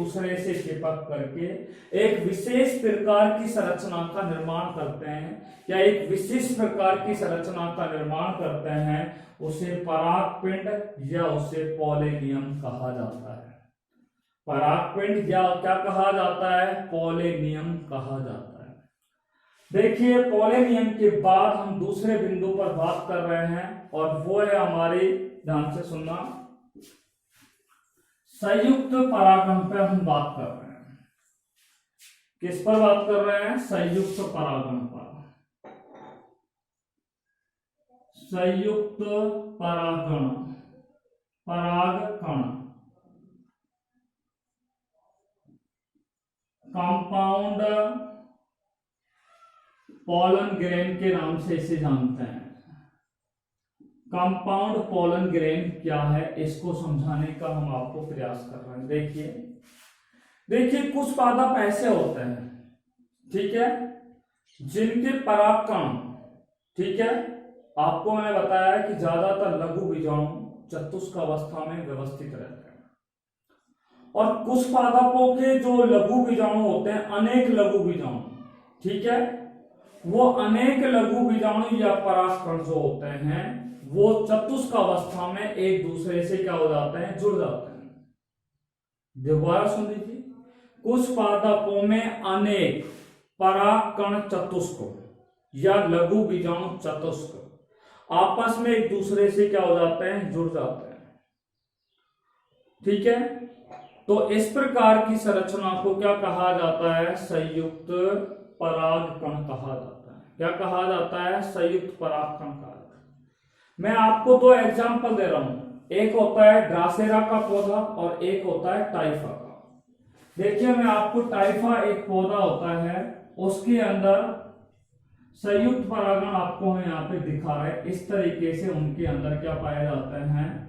विशेष प्रकार की संरचना का निर्माण करते हैं, या एक विशिष्ट प्रकार की संरचना का निर्माण करते हैं, उसे परागपिंड या उसे पॉलिनियम कहा जाता है। परागपिंड या क्या कहा जाता है, पॉलिनियम कहा जाता है। देखिए, पॉलिनियम के बाद हम दूसरे बिंदु पर बात कर रहे हैं, और वो है हमारी, ध्यान से सुनना, संयुक्त परागण पर हम बात कर रहे हैं। किस पर बात कर रहे हैं, संयुक्त परागण पर। संयुक्त परागण, परागकण, कंपाउंड पोलन ग्रेन के नाम से इसे जानते हैं। कंपाउंड पोलन ग्रेन क्या है, इसको समझाने का हम आपको प्रयास कर रहे हैं। देखिए कुछ पादप ऐसे होते हैं, ठीक है, जिनके परागकण, ठीक है, आपको मैंने बताया कि ज्यादातर लघु बीजाणु चतुष्क अवस्था में व्यवस्थित रहते हैं, और कुछ पादपों के जो लघु बीजाणु होते हैं, अनेक लघु बीजाणु, ठीक है, वो अनेक लघु बीजाणु या परागकण जो होते हैं, वो चतुष्क अवस्था में एक दूसरे से क्या हो जाते हैं, जुड़ जाते हैं। दोबारा सुन लीजिए, कुछ पादपों में अनेक परागकण चतुष्क या लघु बीजाणु चतुष्क आपस में एक दूसरे से क्या हो जाते हैं, जुड़ जाते हैं, ठीक है। तो इस प्रकार की संरचना को क्या कहा जाता है, संयुक्त परागकण कहा जाता है। क्या कहा जाता है, संयुक्त परागकण कहा जाता है। मैं आपको दो एग्जांपल दे रहा हूं, एक होता है ड्रासेरा का पौधा और एक होता है टाइफा का। देखिए, मैं आपको टाइफा एक पौधा होता है, उसके अंदर संयुक्त परागण आपको हम यहाँ पे दिखा रहे हैं। इस तरीके से उनके अंदर क्या पाया जाता है,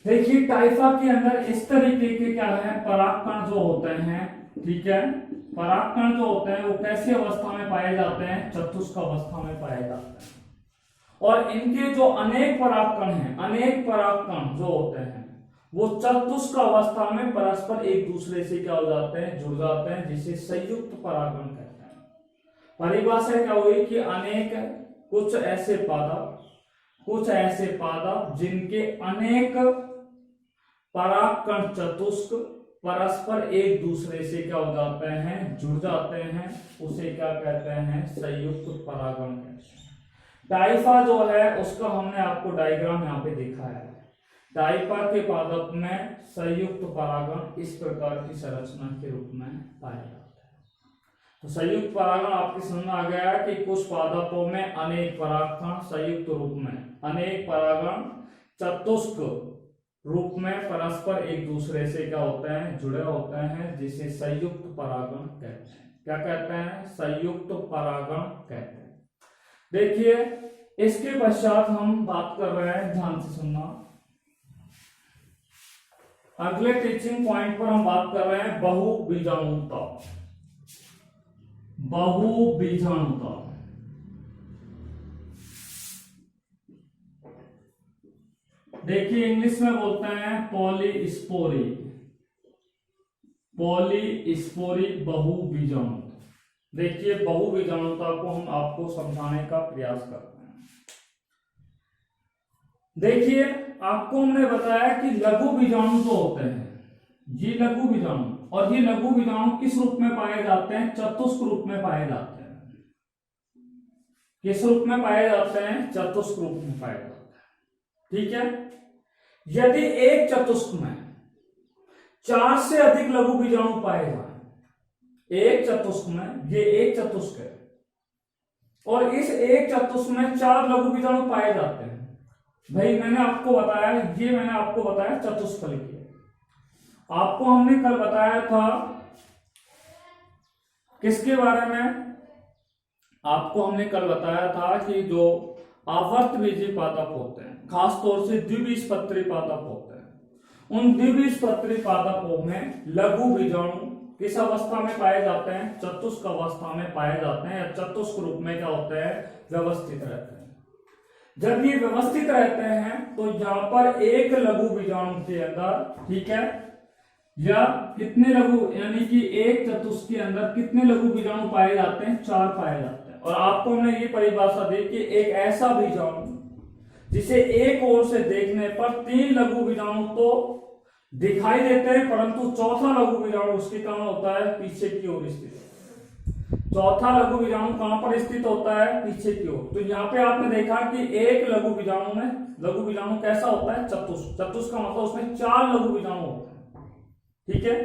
देखिए टाइफा के अंदर इस तरीके के क्या है, परागकण जो होते हैं, ठीक है, परागकण जो होते हैं वो कैसी अवस्था में पाए जाते हैं, चतुष्क अवस्था में पाए जाते हैं। और इनके जो अनेक परागकण हैं, अनेक परागकण जो होते हैं, वो चतुष्क अवस्था में परस्पर एक दूसरे से क्या हो जाते हैं, जुड़ जाते हैं, जिसे संयुक्त परागण कहते हैं। परिभाषा क्या हुई कि अनेक कुछ ऐसे पादप जिनके अनेक परागकण चतुष्क परस्पर एक दूसरे से क्या हो जाते हैं, जुड़ जाते हैं, उसे क्या कहते हैं, संयुक्त परागण कहते हैं। टाइफा जो है उसका हमने आपको डायग्राम यहाँ पे दिखाया है। टाइफा के पादप में संयुक्त परागण इस प्रकार की संरचना के रूप में पाया जाता है। तो संयुक्त परागण आपके समझ में आ गया है कि कुछ पादपों में अनेक परागकण संयुक्त रूप में, अनेक परागण चतुष्क रूप में परस्पर एक दूसरे से क्या होते हैं, जुड़े होते हैं, जिसे संयुक्त परागण कहते हैं। क्या कहते हैं, संयुक्त परागण कहते हैं। देखिए, इसके पश्चात हम बात कर रहे हैं, ध्यान से सुनना, अगले टीचिंग पॉइंट पर हम बात कर रहे हैं बहुबीजाणुता। बहुबीजाणुता, देखिए इंग्लिश में बोलते हैं पॉलीस्पोरी, पॉलीस्पोरी बहुबीजाणु। देखिए बहुबीजाणुता को हम आपको समझाने का प्रयास करते हैं। देखिए आपको हमने बताया कि लघु बीजाणु जो होते हैं, ये लघु बीजाणु, और ये लघु बीजाणु किस रूप में पाए जाते हैं? चतुष्क रूप में पाए जाते हैं। किस रूप में पाए जाते हैं? चतुष्क रूप में पाए जाते हैं। ठीक है। यदि एक चतुष्क में 4 से अधिक लघु बीजाणु पाए जाए, एक चतुष्क में, ये एक चतुष्क है और इस एक चतुष्क में 4 लघु बीजाणु पाए जाते हैं। भाई मैंने आपको बताया, ये मैंने आपको बताया चतुष्फलकीय। आपको हमने कल बताया था किसके बारे में? आपको हमने कल बताया था कि जो आवर्तबीजी पादप होते हैं, खासतौर से द्विबीजपत्री पादप होते हैं, उन द्विबीजपत्री पादपों में लघु बीजाणु किस अवस्था में पाए जाते हैं? चतुष्क अवस्था में पाए जाते हैं, या चतुष्क रूप में क्या होते हैं? व्यवस्थित रहते हैं। जब ये व्यवस्थित रहते हैं तो यहां पर एक लघु बीजाणु के अंदर, ठीक है, या कितने लघु, यानी कि एक चतुष्क के अंदर कितने लघु बीजाणु पाए जाते हैं? 4 पाए जाते हैं। और आपको हमने ये परिभाषा दी कि एक ऐसा बीजाणु जिसे एक ओर से देखने पर 3 लघु बीजाणु तो दिखाई देते हैं, परंतु चौथा लघु बीजाणु उसके कहां होता है? पीछे की ओर स्थित। चौथा लघु बीजाणु कहां पर स्थित होता है? पीछे की ओर। तो यहाँ पे आपने देखा कि एक लघु बीजाणु में, लघु बीजाणु कैसा होता है? चतुष्क। चतुष्क का मतलब उसमें 4 लघु बीजाणु होते हैं। ठीक है।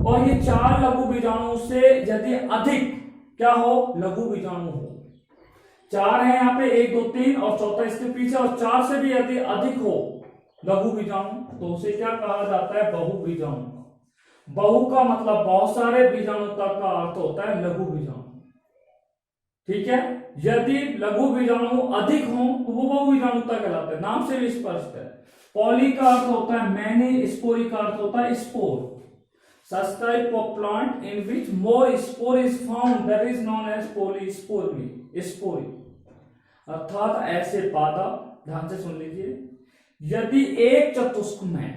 और ये 4 लघु बीजाणु से यदि अधिक क्या हो? लघु बीजाणु हो। 4 है यहाँ पे, 1 2 3 और चौथा इसके पीछे, और 4 से भी यदि अधिक हो लघु बीजाणु तो उसे क्या कहा जाता है? बहुबीजाणु। बहु का मतलब बहुत सारे, बीजाणुता का अर्थ होता है लघु बीजाणु। ठीक है। यदि लघु बीजाणु अधिक हो तो वो बहुबीजाणुता कहलाते हैं, नाम से भी स्पष्ट है। पॉली का अर्थ होता है मैनी, स्पोरी का अर्थ होता है spore. Such type of plant in which more spore is found, that is known as polyspory, spory। अर्थात ऐसे पादप, ध्यान से सुन लीजिए, यदि एक चतुष्क में,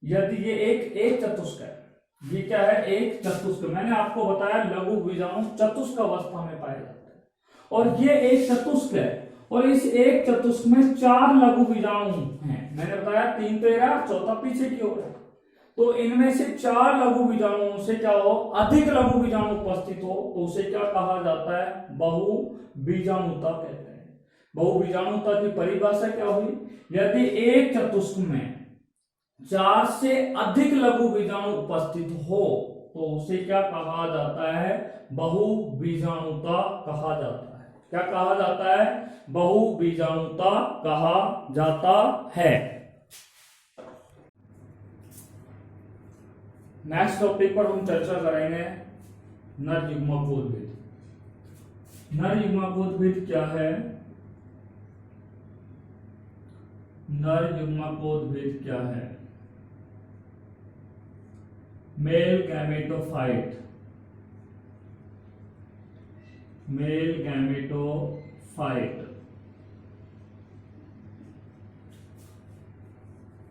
यदि ये एक चतुष्क है, ये क्या है? एक चतुष्क। मैंने आपको बताया लघु बीजाणु चतुष्क अवस्था में पाए जाते हैं, और ये एक चतुष्क है, और इस एक चतुष्क में 4 लघु बीजाणु हैं। मैंने बताया 3 तो है, चौथा पीछे की ओर है। तो इनमें से 4 लघु बीजाणुओं से क्या हो? अधिक लघु बीजाणु उपस्थित हो तो उसे क्या कहा जाता है? बहुबीजाणुता कहते हैं। बहुबीजाणुता की परिभाषा क्या हुई? यदि एक चतुष्क में 4 से अधिक लघु बीजाणु उपस्थित हो तो उसे क्या कहा जाता है? बहुबीजाणुता कहा जाता है। क्या कहा जाता है? बहुबीजाणुता कहा जाता है। नेक्स्ट टॉपिक पर हम चर्चा करेंगे नर युग्मकोद्भिद। नर युग्मकोद्भिद क्या है? नर युग्मकोद्भिद क्या है? Male gametophyte, male gametophyte.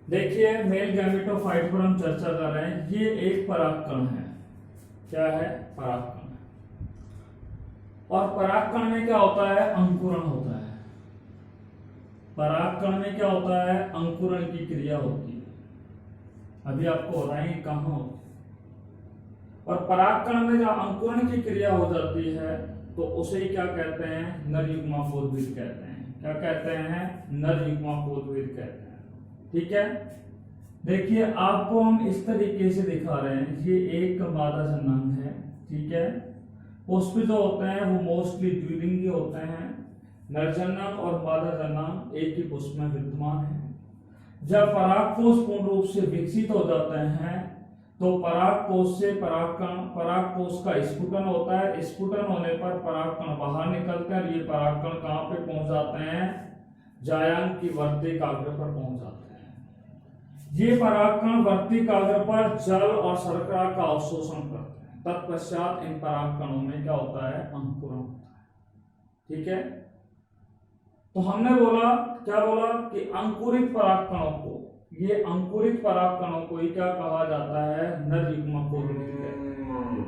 देखिए मेल गैमेटोफाइट पर हम चर्चा कर रहे हैं। ये एक परागकण है। क्या है? परागकण। और परागकण में क्या होता है? अंकुरण होता है। परागकण में क्या होता है? अंकुरण की क्रिया होती है। अभी आपको बताएंगे कहां होती है। और परागकण में जब अंकुरण की क्रिया हो जाती है तो उसे क्या कहते हैं? नर युग्मकोद्भिद कहते हैं। क्या कहते हैं? नर युग्मकोद्भिद कहते हैं। ठीक है। देखिए आपको हम इस तरीके से दिखा रहे हैं, ये एक मादा जनांग है। ठीक है। पुष्प जो होते हैं वो मोस्टली द्विलिंगी होते हैं। नर जनांग और मादा जनांग एक ही पुष्प में विद्यमान है। जब परागकोश पूर्ण रूप से विकसित हो जाते हैं तो परागकोश से परागकोश का स्फुटन होता है। स्फुटन होने पर परागकण बाहर निकलते हैं और ये परागकण कहां पे पहुंच जाते हैं? जायांग की वर्तिकाग्र पर पहुंच जाते हैं। ये परागकण वर्तिकाग्र पर जल और शर्करा का अवशोषण करते हैं। तत्पश्चात इन परागकणों में क्या होता है? अंकुरण होता है। ठीक है। तो हमने बोला, क्या बोला कि अंकुरित परागकणों को, ये अंकुरित परागकणों को ही क्या कहा जाता है, नर युग्मकोद्भिद कहते हैं।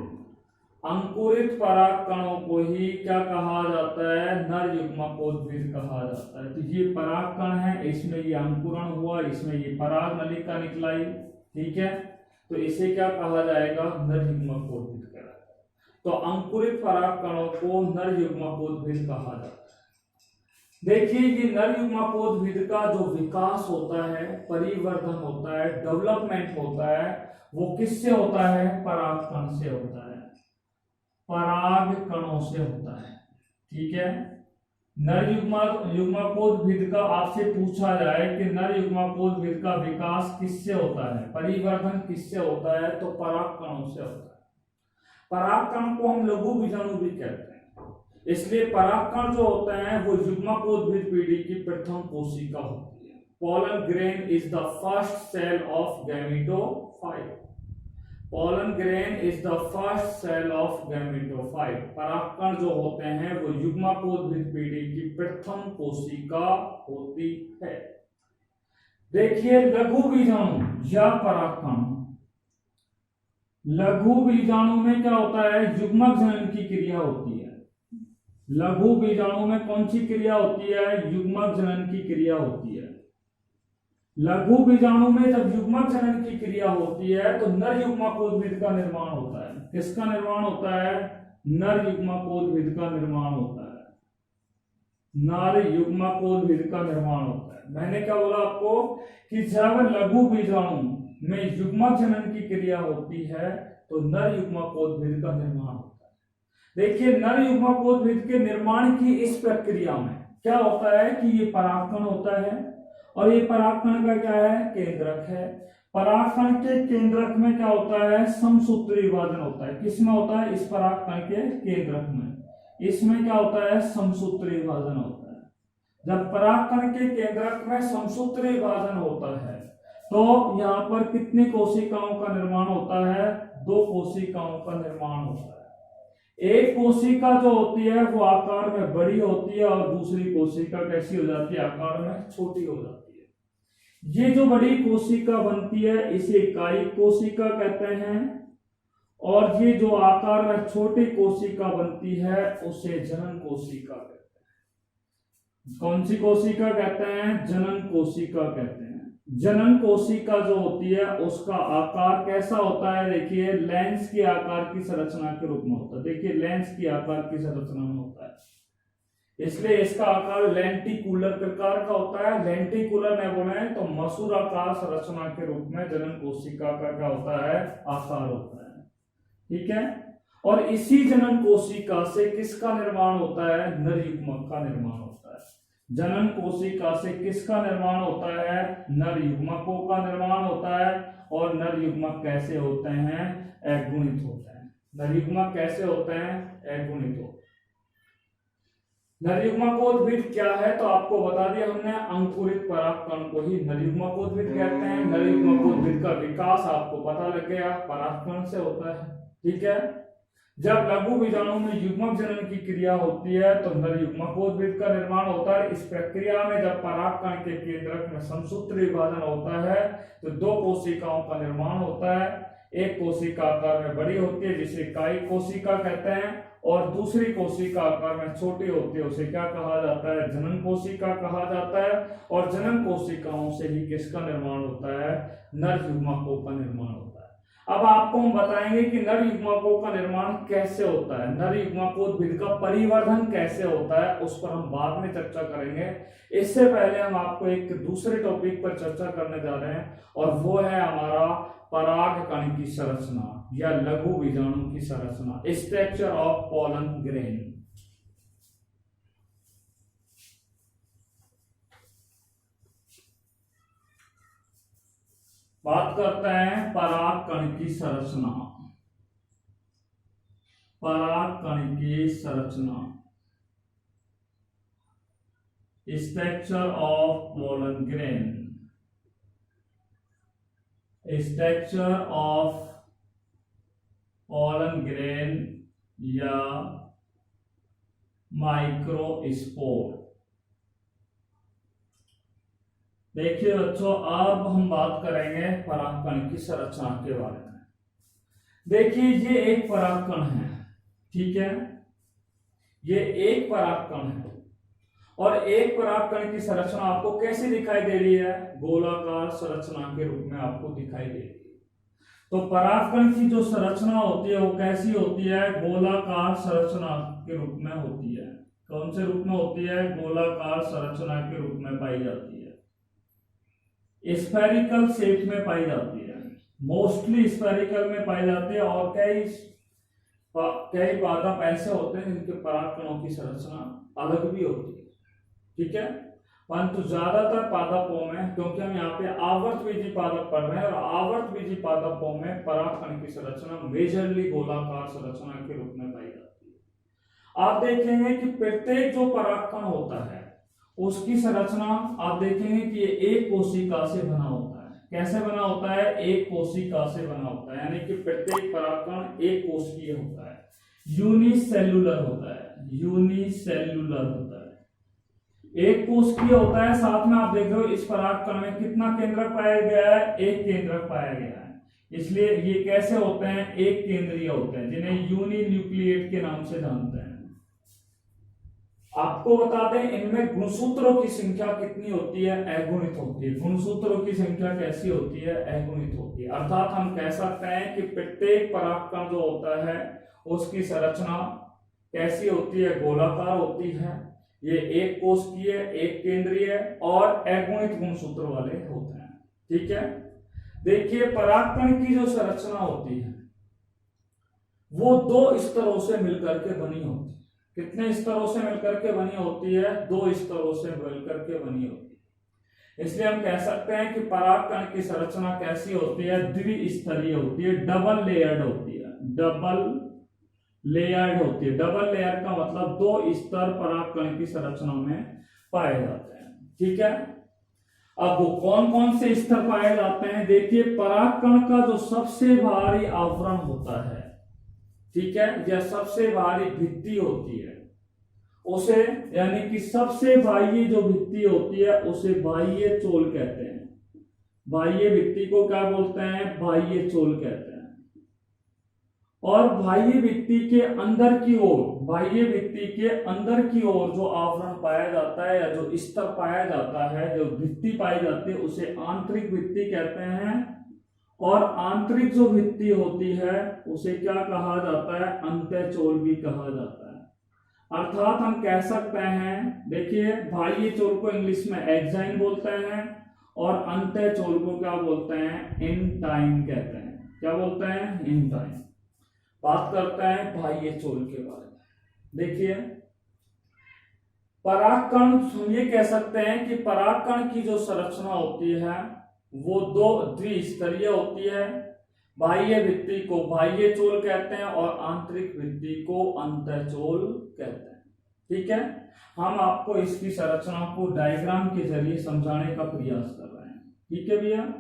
अंकुरित परागकणों को ही क्या कहा जाता है, नर युग्मकोद्भिद कहा जाता है। तो ये परागकण है, इसमें ये अंकुरण हुआ, इसमें ये पराग नलिका निकलाई, ठीक है, तो इसे क्या कहा जाएगा, नर युग्मकोद्भिद कहलाता है। तो अंकुरित परागकणों को नर युग्मकोद्भिद कहा जाता है। देखिए ये नर युग्मकोद्भिद का जो विकास होता है, परिवर्धन होता है, डेवलपमेंट होता है, वो किससे होता है, परागकण से होता है, पराग कणों से होता है, ठीक है। नर युग्मकोद्भिद का आपसे पूछा जाए कि नर युग्मकोद्भिद का विकास किससे होता है, परिवर्धन किससे होता है, तो पराग कणों से होता है। पराग कण को हम लघु बीजाणु भी कहते हैं, इसलिए परागकण जो होते हैं वो युग्मकोद्भिद पीढ़ी की प्रथम कोशिका होती है। Pollen grain is the first cell of gametophyte. Pollen grain is the first cell of gametophyte. परागकण जो होते हैं वो युग्मकोद्भिद पीढ़ी की प्रथम कोशिका होती है। देखिए लघु बीजाणु या परागकण, लघु बीजाणु में क्या होता है, युग्मक जनन की क्रिया होती है। लघु बीजाणु में कौन सी क्रिया होती है, युग्मक जनन की क्रिया होती है। लघु बीजाणु में जब युग्मक जनन की क्रिया होती है तो नर युग्मकोद्भिद का निर्माण होता है। किसका निर्माण होता है, नर युग्मकोद्भिद का निर्माण होता है, नर युग्मकोद्भिद का निर्माण होता है। मैंने क्या बोला आपको कि जब लघु बीजाणु में युग्मक जनन की क्रिया होती है तो नर युग्मकोद्भिद का निर्माण होता है। देखिए नर युग्मकोद्भिद के निर्माण की इस प्रक्रिया में क्या होता है कि ये परागकण होता है, और ये परागकण का क्या है, केंद्रक है। परागकण के केंद्रक में क्या होता है, समसूत्री विभाजन होता है। किसमें होता है, इस परागकण के केंद्रक में, इसमें क्या होता है, समसूत्री विभाजन होता है। जब परागकण के केंद्रक में समसूत्री विभाजन होता है तो यहाँ पर कितनी कोशिकाओं का निर्माण होता है, 2 कोशिकाओं का निर्माण होता है। एक कोशिका जो होती है वो आकार में बड़ी होती है और दूसरी कोशिका कैसी हो जाती है, आकार में छोटी हो जाती है। ये जो बड़ी कोशिका बनती है इसे कायिक कोशिका कहते हैं, और ये जो आकार में छोटी कोशिका बनती है उसे जनन कोशिका कहते हैं। कौन सी कोशिका कहते हैं, जनन कोशिका कहते हैं। जनन कोशिका जो होती है उसका आकार कैसा होता है, देखिए लेंस के आकार की संरचना के रूप में होता है। देखिए लेंस की आकार की संरचना में होता है, इसलिए इसका आकार लेंटिकुलर प्रकार का होता है। लेंटिकुलर न बोले तो मसूराकार संरचना के रूप में जनन कोशिका का क्या होता है, आकार होता है, ठीक है। और इसी जनन कोशिका से किसका निर्माण होता है, नर युग्मक का निर्माण होता है। जनन कोशिका से किसका निर्माण होता है, नर युग्मकों का निर्माण होता है। और नर युग्मक कैसे होते हैं, अगुणित होते हैं। नर युग्मक कैसे होते हैं, अगुणित होते हैं। नर युग्मकोद्भिद क्या है तो आपको बता दिया हमने, अंकुरित परागकण को ही नर युग्मकोद्भिद कहते हैं। नर युग्मकोद्भिद का विकास आपको पता लग गया, परागकण से होता है, ठीक है। जब लघु बीजाणु में युग्मक जनन की क्रिया होती है तो नर युग्मकोद्भिद का निर्माण होता है। इस प्रक्रिया में जब परागकण के केंद्रक में समसूत्री विभाजन होता है तो 2 कोशिकाओं का निर्माण होता है। एक कोशिका आकार में बड़ी होती है जिसे कायिक कोशिका कहते हैं, और दूसरी कोशिका आकार में छोटी होती है उसे क्या कहा जाता है, जनन कोशिका कहा जाता है। और जनन कोशिकाओं से ही किसका निर्माण होता है, नर युग्मकों का निर्माण होता है। अब आपको हम बताएंगे कि नर युग्मकों का निर्माण कैसे होता है, नर युग्मकोद्भिद का परिवर्धन कैसे होता है, उस पर हम बाद में चर्चा करेंगे। इससे पहले हम आपको एक दूसरे टॉपिक पर चर्चा करने जा रहे हैं, और वो है हमारा परागकण की संरचना या लघु बीजाणु की संरचना, स्ट्रक्चर ऑफ पोलन ग्रेन। बात करते हैं परागकण की संरचना। परागकण की संरचना, structure of pollen grain, structure of pollen grain या माइक्रोस्पोर। देखिए बच्चों, अब हम बात करेंगे परागकण की संरचना के बारे में। देखिए ये एक परागकण है, ठीक है, ये एक परागकण है और एक परागकण की संरचना आपको कैसी दिखाई दे रही है? गोलाकार संरचना के रूप में आपको दिखाई दे रही है। तो परागकण की जो संरचना होती है वो कैसी होती है? गोलाकार संरचना के रूप में होती है। कौन से रूप में होती है? गोलाकार संरचना के रूप में पाई जाती है, स्फेरिकल शेप में पाई जाती है, मोस्टली स्फेरिकल में पाई जाती है। और कई पादप ऐसे होते हैं जिनके परागकणों की संरचना अलग भी होती है, ठीक है, परंतु ज्यादातर पादपों में, क्योंकि हम यहाँ पे आवर्त बीजी पादप पढ़ रहे हैं, और आवर्त बीजी पादपों में परागकण की संरचना मेजरली गोलाकार संरचना के रूप में पाई जाती है। आप देखेंगे कि प्रत्येक जो परागकण होता है उसकी संरचना आप देखेंगे कि ये एक कोशिका से बना होता है। कैसे बना होता है? एक कोशिका से बना होता है, यानी कि प्रत्येक परागकण एक कोशिकीय होता है, यूनिसेल्युलर होता है, यूनिसेल्युलर होता है, एक कोशिकीय होता है। साथ में आप देख रहे हो इस परागकण में कितना केंद्रक पाया गया है? एक केंद्रक पाया गया है। इसलिए ये कैसे होते हैं? एक केंद्रीय होते हैं, जिन्हें यूनिन्यूक्लिएट के नाम से जानते हैं। आपको बता दें इनमें गुणसूत्रों की संख्या कितनी होती है? अगुणित होती है। गुणसूत्रों की संख्या कैसी होती है? अगुणित होती है। अर्थात हम कह सकते हैं कि प्रत्येक परागकण जो होता है उसकी संरचना कैसी होती है? गोलाकार होती है। ये एक कोशिकीय, एक केंद्रीय और अगुणित गुणसूत्र वाले होते हैं, ठीक है। देखिए परागकण की जो संरचना होती है वो दो स्तरों से मिलकर के बनी होती है। कितने स्तरों से मिलकर के बनी होती है? दो स्तरों से मिलकर के बनी होती है। इसलिए हम कह सकते हैं कि परागकण की संरचना कैसी होती है? द्विस्तरीय होती है, डबल लेयर्ड होती है, डबल लेयर्ड होती है। डबल लेयर का मतलब दो स्तर परागकण की संरचना में पाए जाते हैं, ठीक है। अब वो कौन कौन से स्तर पाए जाते हैं? देखिए परागकण का जो सबसे भारी आवरण होता है, ठीक है, या सबसे भारी भित्ति होती है उसे, यानी कि सबसे बाह्य जो भित्ति होती है उसे बाह्य चोल कहते हैं। बाह्य भित्ति को क्या बोलते हैं? बाह्य चोल कहते हैं। और बाह्य भित्ति के अंदर की ओर, बाह्य भित्ति के अंदर की ओर जो आवरण पाया जाता है या जो स्तर पाया जाता है, जो भित्ति पाई जाती है, उसे आंतरिक भित्ति कहते हैं। और आंतरिक जो भित्ति होती है उसे क्या कहा जाता है? अंत्यचोल भी कहा जाता है। अर्थात हम कह सकते हैं, देखिए बाह्य चोल को इंग्लिश में एक्साइन बोलते हैं और अंत्यचोल को क्या बोलते हैं? इंटाइन कहते हैं। क्या बोलते हैं? इंटाइन। बात करते हैं बाह्य चोल के बारे में। देखिए परागकण, हम ये कह सकते हैं कि परागकण की जो संरचना होती है वो दो द्विस्तरीय होती है। बाह्य भित्ति को बाह्य चोल कहते हैं और आंतरिक भित्ति को अंतःचोल कहते हैं, ठीक है। हम आपको इसकी संरचना को डायग्राम के जरिए समझाने का प्रयास कर रहे हैं, ठीक है भैया।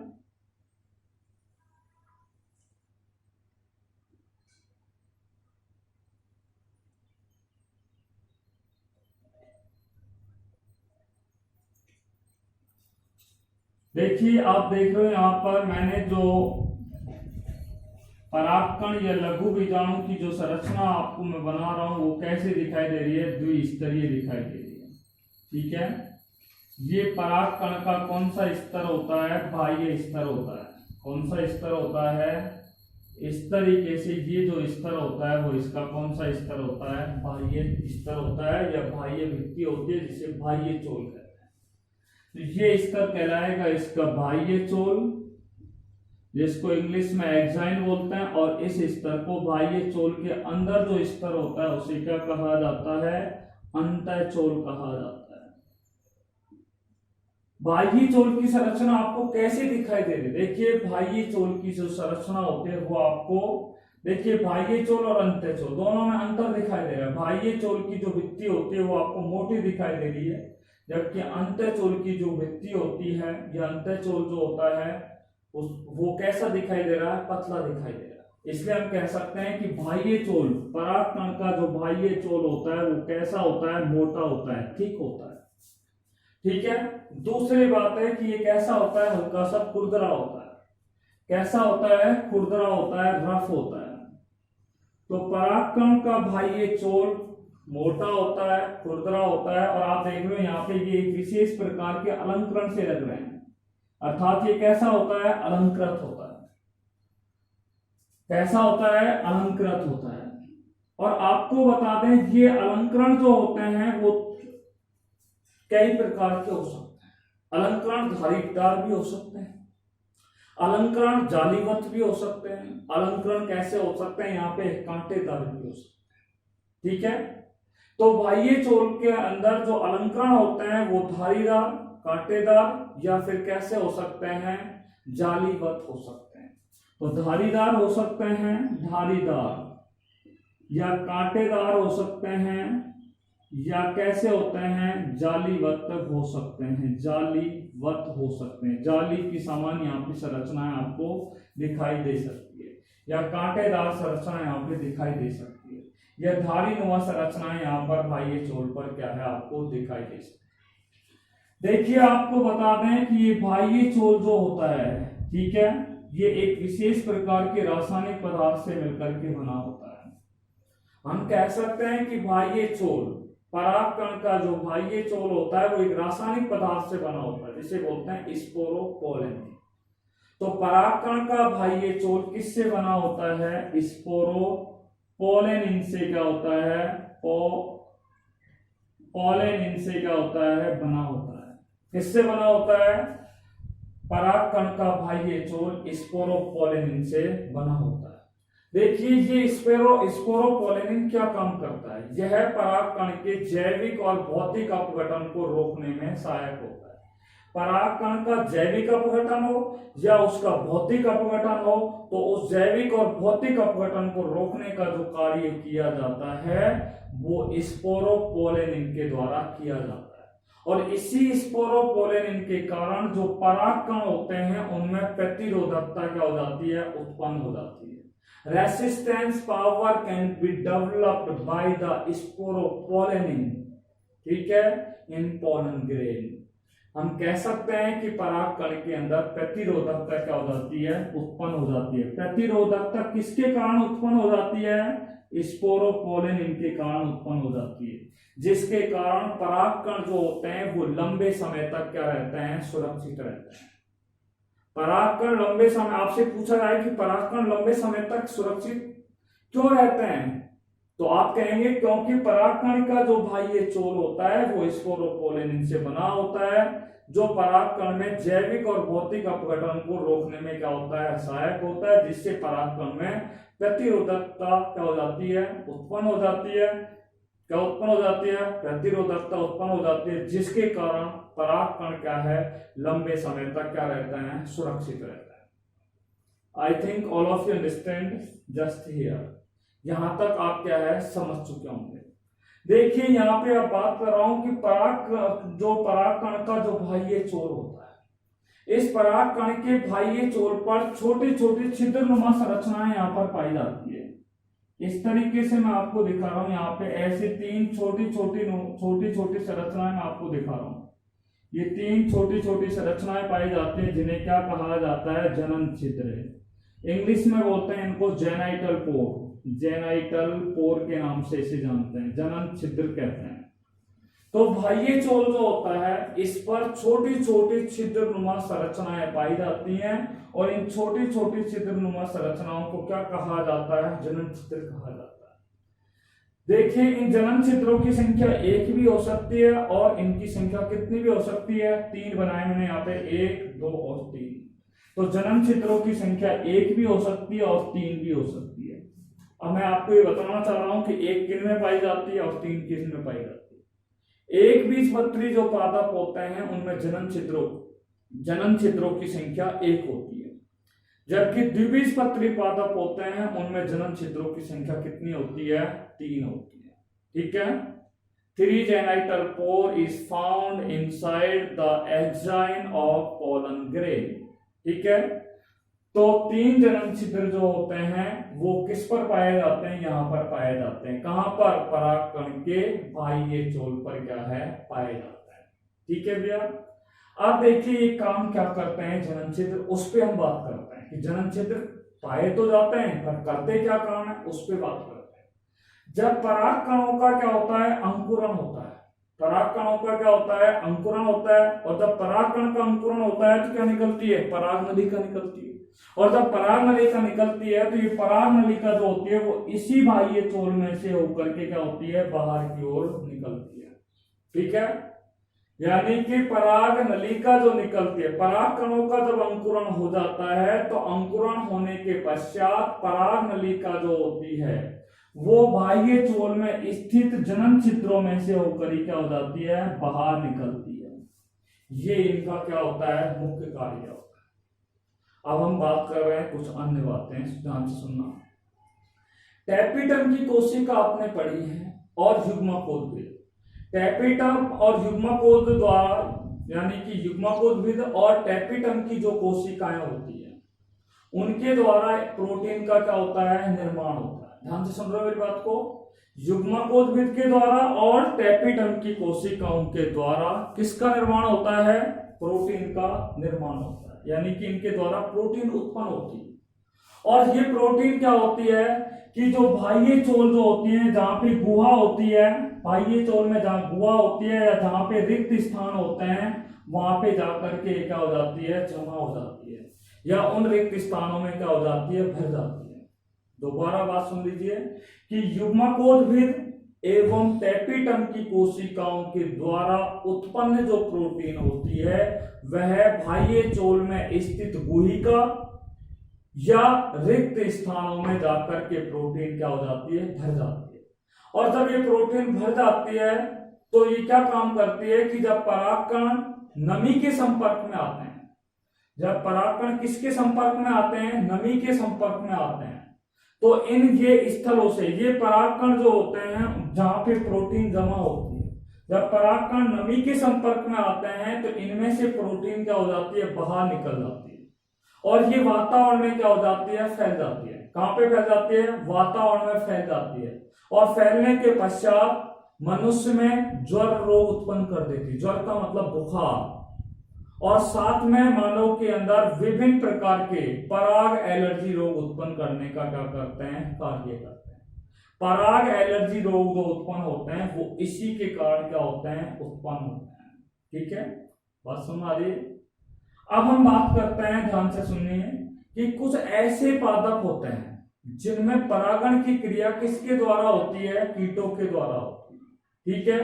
देखिए आप देख रहे हो यहां पर मैंने जो परागकण या लघु बीजाणु की जो संरचना आपको मैं बना रहा हूं वो कैसे दिखाई दे रही है? द्विस्तरीय दिखाई दे रही है, ठीक है। ये परागकण का कौन सा स्तर होता है? बाह्य स्तर होता है। कौन सा स्तर होता है? इस तरीके से ये जो स्तर होता है वो इसका कौन सा स्तर होता है? बाह्य स्तर होता है या बाह्य भित्ति होती है, जिसे बाह्य चोल कहते हैं। तो ये स्तर कहलाएगा इसका बाह्य चोल, जिसको इंग्लिश में एक्साइन बोलते हैं। और इस स्तर को बाह्य चोल के अंदर जो स्तर होता है उसे क्या कहा जाता है? अंतःचोल कहा जाता है। बाह्य चोल की संरचना आपको कैसे दिखाई दे रही है? देखिए बाह्य चोल की जो संरचना होती है वो आपको, देखिए बाह्य चोल और अंतःचोल दोनों में अंतर दिखाई दे रहा है। बाह्य चोल की जो भित्ति होती है वो आपको मोटी दिखाई दे रही है, जबकि अंतःचोल की जो भित्ति होती है या अंतःचोल जो होता है वो कैसा दिखाई दे रहा है? पतला दिखाई दे रहा है। इसलिए हम कह सकते हैं कि बाह्य चोल, परागकण का जो बाह्य चोल होता है वो कैसा होता है? मोटा होता है, ठीक होता है। ठीक है। दूसरी बात है कि ये कैसा होता है, हल्का सा खुरदरा होता है। कैसा होता है, खुरदरा होता है, रफ होता है। तो परागकण का बाह्य चोल मोटा होता है, खुरदरा होता है, और आप देख रहे हो यहाँ पे ये एक विशेष प्रकार के अलंकरण से लग रहे हैं, अर्थात ये कैसा होता है, अलंकृत होता है। कैसा होता है, अलंकृत होता है। और आपको बता दें ये अलंकरण जो होते हैं वो कई प्रकार के हो सकते हैं। अलंकरण धारीदार भी हो सकते हैं, अलंकरण जालीवत भी हो सकते हैं, अलंकरण कैसे हो सकते हैं, यहाँ पे कांटेदार भी हो सकते हैं। ठीक है। तो बाह्य चोल के अंदर जो अलंकरण होते हैं वो धारीदार, कांटेदार या फिर कैसे हो सकते हैं, जालीवत हो सकते हैं। तो धारीदार हो सकते हैं, धारीदार, या कांटेदार हो सकते हैं, या कैसे होते हैं, जालीवत हो सकते हैं, जालीवत हो सकते हैं। जाली की समान यहाँ पे संरचनाएं आपको दिखाई दे सकती है, या कांटेदार संरचना यहाँ पे दिखाई दे सकती है, या धारीनुमा संरचनाएं यहाँ पर बाह्य चोल पर क्या है, आपको दिखाई दे सकती है। देखिए आपको बता दें कि ये बाह्य चोल जो होता है, ठीक है, ये एक विशेष प्रकार के रासायनिक पदार्थ से मिलकर के बना होता है। हम कह सकते हैं कि बाह्य चोल, परागकण का जो बाह्य चोल होता है वो एक रासायनिक पदार्थ से बना होता है, जिसे बोलते हैं स्पोरोपोलेन। तो परागकण का बाह्य चोल किससे बना होता है, स्पोरोपोलेनिन से क्या होता है, पोलेनिन से क्या होता है, बना होता है। किससे बना होता है, परागकण का बाह्य चोल स्पोरोपोलेनिन से बना होता है। देखिए ये स्पोरोपोलेनिन क्या काम करता है, यह परागकण के जैविक और भौतिक अपघटन को रोकने में सहायक होता है। परागकण का जैविक अपघटन हो या उसका भौतिक अपघटन हो, तो उस जैविक और भौतिक अपघटन को रोकने का जो कार्य किया जाता है वो स्पोरोपोलेनिन के द्वारा किया जाता है। और इसी स्पोरोपोलेनिन के कारण जो परागकण होते हैं उनमें प्रतिरोधकता क्या हो जाती है, उत्पन्न हो जाती है। Resistance power can be developed by the sporopollenin, ठीक है, इन पोलन ग्रेन। हम कह सकते हैं कि परागकण के अंदर प्रतिरोधकता क्या हो जाती है, उत्पन्न हो जाती है। प्रतिरोधकता किसके कारण उत्पन्न हो जाती है, स्पोरोपोलेनिन के कारण उत्पन्न हो जाती है, जिसके कारण परागकण जो होते हैं वो लंबे समय तक क्या रहते हैं, सुरक्षित रहते हैं। परागकण लंबे समय, आपसे पूछा जाए कि परागकण लंबे समय तक सुरक्षित क्यों रहते हैं, तो आप कहेंगे क्योंकि परागकण का जो बाह्य चोल होता है वो स्पोरोपोलेनिन से बना होता है, जो परागकण में जैविक और भौतिक अपघटन को रोकने में क्या होता है, सहायक होता है, जिससे परागकण में प्रतिरोधकता क्या हो जाती है, उत्पन्न हो जाती है। क्या उत्पन्न हो जाती है, प्रतिरोधकता उत्पन्न हो जाती है, जिसके कारण परागकण क्या है, लंबे समय तक क्या रहता है, सुरक्षित रहता है। आई think all of you understand just here. यहां तक आप क्या है, समझ चुके होंगे। देखिए यहाँ पे अब बात कर रहा हूं कि परागकण का जो बाह्य चोल होता है, इस परागकण के बाह्य चोल पर छोटी छोटी छिद्रनुमा संरचनाएं यहाँ पर पाई जाती है। इस तरीके से मैं आपको दिखा रहा हूं, यहाँ पे ऐसे तीन छोटी छोटी संरचनाएं मैं आपको दिखा रहा हूं। ये तीन छोटी छोटी संरचनाएं पाई जाती है, जिन्हें क्या कहा जाता है, जनन छिद्र। इंग्लिश में बोलते हैं इनको जेनाइटल पोर, जेनाइटल पोर के नाम से इसे जानते हैं, जनन छिद्र कहते हैं। तो बाह्य चोल जो होता है इस पर छोटी छोटी छिद्रनुमा संरचनाएं पाई जाती हैं, और इन छोटी छोटी छिद्रनुमा संरचनाओं को क्या कहा जाता है, जनन छिद्र कहा जाता है। देखिए इन जनन छिद्रों की संख्या एक भी हो सकती है, और इनकी संख्या कितनी भी हो सकती है, तीन बनाए मैंने यहाँ पे, 1, 2 और 3। तो जनन छिद्रों की संख्या एक भी हो सकती है और तीन भी हो सकती है। अब मैं आपको ये बताना चाह रहा हूं कि एक किन में पाई जाती है और तीन किन में पाई जाती है। एक बीजपत्री जो पादप होते हैं उनमें जनन छिद्रों की संख्या एक होती है, जबकि द्विबीजपत्री पादप होते हैं उनमें जनन छिद्रों की संख्या कितनी होती है, 3 होती है। ठीक है। 3 genital pore is found inside the axine of pollen grain। ठीक है। तो 3 जनन छिद्र जो होते हैं वो किस पर पाए जाते हैं, यहां पर पाए जाते हैं। कहां पर, परागकण के बाह्य चोल पर क्या है, पाए जाता है। ठीक है भैया। अब देखिए ये काम क्या करते हैं जनन छिद्र, उस पर हम बात करते हैं कि जनन छिद्र पाए तो जाते हैं पर करते क्या काम है, उस पर बात करते हैं। जब पराग कणों का क्या होता है, अंकुरण होता है, पराग कणों का क्या होता है, अंकुरण होता है, और जब पराग कण का अंकुरण होता है तो क्या निकलती है, पराग नलिका निकलती है। और जब पराग नलिका निकलती है तो ये पराग नलिका जो होती है वो इसी बाह्य चोल में से होकर के क्या होती है, बाहर की ओर निकलती है। ठीक है, यानी कि पराग नलिका जो निकलती है, पराग कणों का जब अंकुरण हो जाता है तो अंकुरण होने के पश्चात पराग नलिका जो होती है वो बाह्य चोल में स्थित जनन छिद्रों में से होकर ही क्या हो जाती है, बाहर निकलती है। ये इनका क्या होता है, मुख्य कार्य होता है। अब हम बात कर रहे हैं कुछ अन्य बातें, ध्यान से सुनना। टैपिटम की कोशिका आपने पढ़ी है और युग्मकोद्भिद। टैपिटम और युग्मकोद द्वारा, यानी कि युग्मकोद्भिद और टैपिटम की जो कोशिकाएं होती है उनके द्वारा प्रोटीन का क्या होता है, निर्माण होता है। ध्यान से सुन रहे हो मेरी बात को। युग्मकोद्भिद के द्वारा और टैपिटम की कोशिकाओं के द्वारा किसका निर्माण होता है, प्रोटीन का निर्माण होता है, यानी कि इनके द्वारा प्रोटीन उत्पन्न होती है। और ये प्रोटीन क्या होती है कि जो बाह्य चोल जो होती है, जहां पे गुहा होती है, बाह्य चोल में जहां गुहा होती है या जहां पे रिक्त स्थान होते हैं वहां पे जाकर के क्या हो जाती है, जमा हो जाती है, या उन रिक्त स्थानों में क्या हो जाती है, भर जाती है। दोबारा बात सुन लीजिए कि युग्मकोद्भिद एवं टैपिटम की कोशिकाओं के द्वारा उत्पन्न जो प्रोटीन होती है वह बाह्य चोल में स्थित गुहिका या रिक्त स्थानों में जाकर के प्रोटीन क्या हो जाती है, भर जाती है। और जब ये प्रोटीन भर जाती है तो ये क्या काम करती है कि जब परागकण नमी के संपर्क में आते हैं, जब परागकण किसके संपर्क में आते हैं, नमी के संपर्क में आते हैं, तो इन ये स्थलों से ये परागकण जो होते हैं जहां पे प्रोटीन जमा होती है, जब परागकण नमी के संपर्क में आते हैं तो इनमें से प्रोटीन क्या हो जाती है, बाहर निकल जाती है और ये वातावरण में क्या हो जाती है, फैल जाती है। कहां पे फैल जाती है, वातावरण में फैल जाती है। और फैलने के पश्चात मनुष्य में ज्वर रोग उत्पन्न कर देती है। ज्वर का मतलब बुखार, और साथ में मानव के अंदर विभिन्न प्रकार के पराग एलर्जी रोग उत्पन्न करने का क्या करते हैं, कार्य करते हैं। पराग एलर्जी रोग जो उत्पन्न होते हैं वो इसी के कारण क्या होते हैं, उत्पन्न होते हैं। ठीक है, बात समझ आ रही है। अब हम बात करते हैं, ध्यान से सुनिए, कि कुछ ऐसे पादप होते हैं जिनमें परागण की क्रिया किसके द्वारा होती है, कीटों के द्वारा होती है। ठीक है,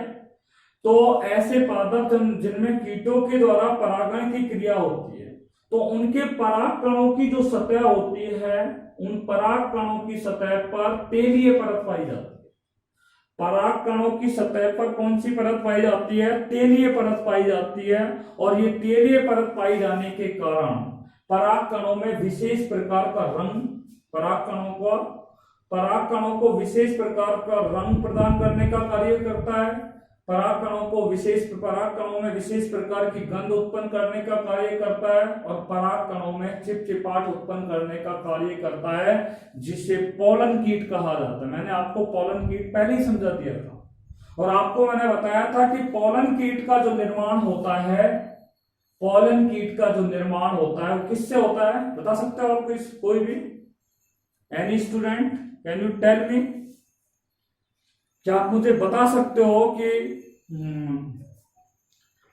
तो ऐसे पादप जिनमें कीटों के द्वारा परागण की क्रिया होती है तो उनके पराग कणों की जो सतह होती है, उन पराग कणों की सतह पर तेलीय परत पाई जाती है। पराग कणों की सतह पर कौन सी परत पाई जाती है, तेलीय परत पाई जाती है। और ये तेलीय परत पाई जाने के कारण पराग कणों में विशेष प्रकार का रंग, पराग कणों को विशेष प्रकार का रंग प्रदान करने का कार्य करता है। पराग कणों में विशेष प्रकार की गंध उत्पन्न करने का कार्य करता है और पराग कणों में चिपचिपाहट उत्पन्न करने का कार्य करता है, जिसे पोलन कीट कहा जाता है। मैंने आपको पोलन कीट पहले ही समझा दिया था और आपको मैंने बताया था कि पोलन कीट का जो निर्माण होता है, पोलन कीट का जो निर्माण होता है वो किससे होता है, बता सकते हो आप कोई भी, any student, can you tell me, क्या आप मुझे बता सकते हो कि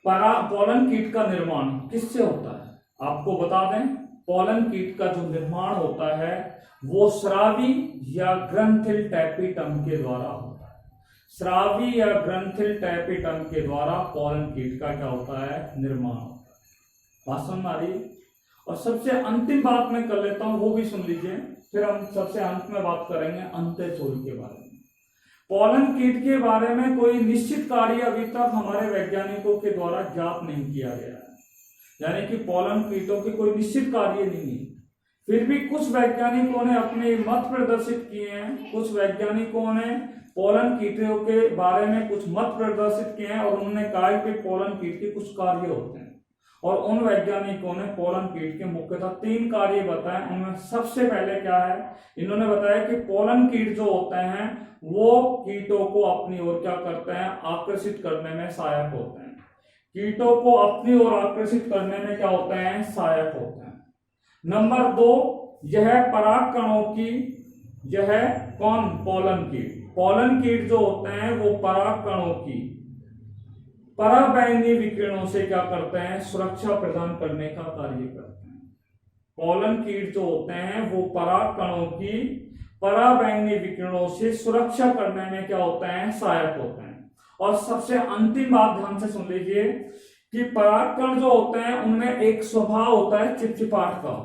पोलन कीट का निर्माण किससे होता है। आपको बता दें, पोलन कीट का जो निर्माण होता है वो स्रावी या ग्रंथिल टैपिटम के द्वारा होता है। स्रावी या ग्रंथिल टैपिटम के द्वारा पोलन कीट का क्या होता है, निर्माण होता है। बात समझ आ रही। और सबसे अंतिम बात मैं कर लेता हूं, वो भी सुन लीजिए, फिर हम सबसे अंत में बात करेंगे अंत्यचोल के बारे में। पोलन कीट के बारे में कोई निश्चित कार्य अभी तक हमारे वैज्ञानिकों के द्वारा ज्ञात नहीं किया गया है, यानी कि पोलन कीटों के कोई निश्चित कार्य नहीं है। फिर भी कुछ वैज्ञानिकों ने अपने मत प्रदर्शित किए हैं, कुछ वैज्ञानिकों ने पोलन कीटों के बारे में कुछ मत प्रदर्शित किए हैं और उन्होंने कहा कि पोलन कीट के कुछ कार्य होते हैं। और उन वैज्ञानिकों ने पोलन कीट के मुख्यतः 3 कार्य बताए। उनमें सबसे पहले क्या है, इन्होंने बताया कि पोलन कीट जो होते हैं वो कीटों को अपनी ओर क्या करते हैं, आकर्षित करने में सहायक होते हैं। कीटों को अपनी ओर आकर्षित करने में क्या होते हैं, सहायक होते हैं। नंबर 2, यह पराग कणों की, यह कौन, पोलन कीट। पोलन कीट जो होते हैं वो पराग कणों की पराबैंगनी विकिरणों से क्या करते हैं, सुरक्षा प्रदान करने का कार्य करते हैं। पोलन कीट जो होते हैं वो पराग कणों की पराबैंगनी विकिरणों से सुरक्षा करने में क्या होते हैं, सहायक होते हैं। और सबसे अंतिम बात ध्यान से सुन लीजिए कि परागकण जो होते हैं उनमें एक स्वभाव होता है चिपचिपाहट का।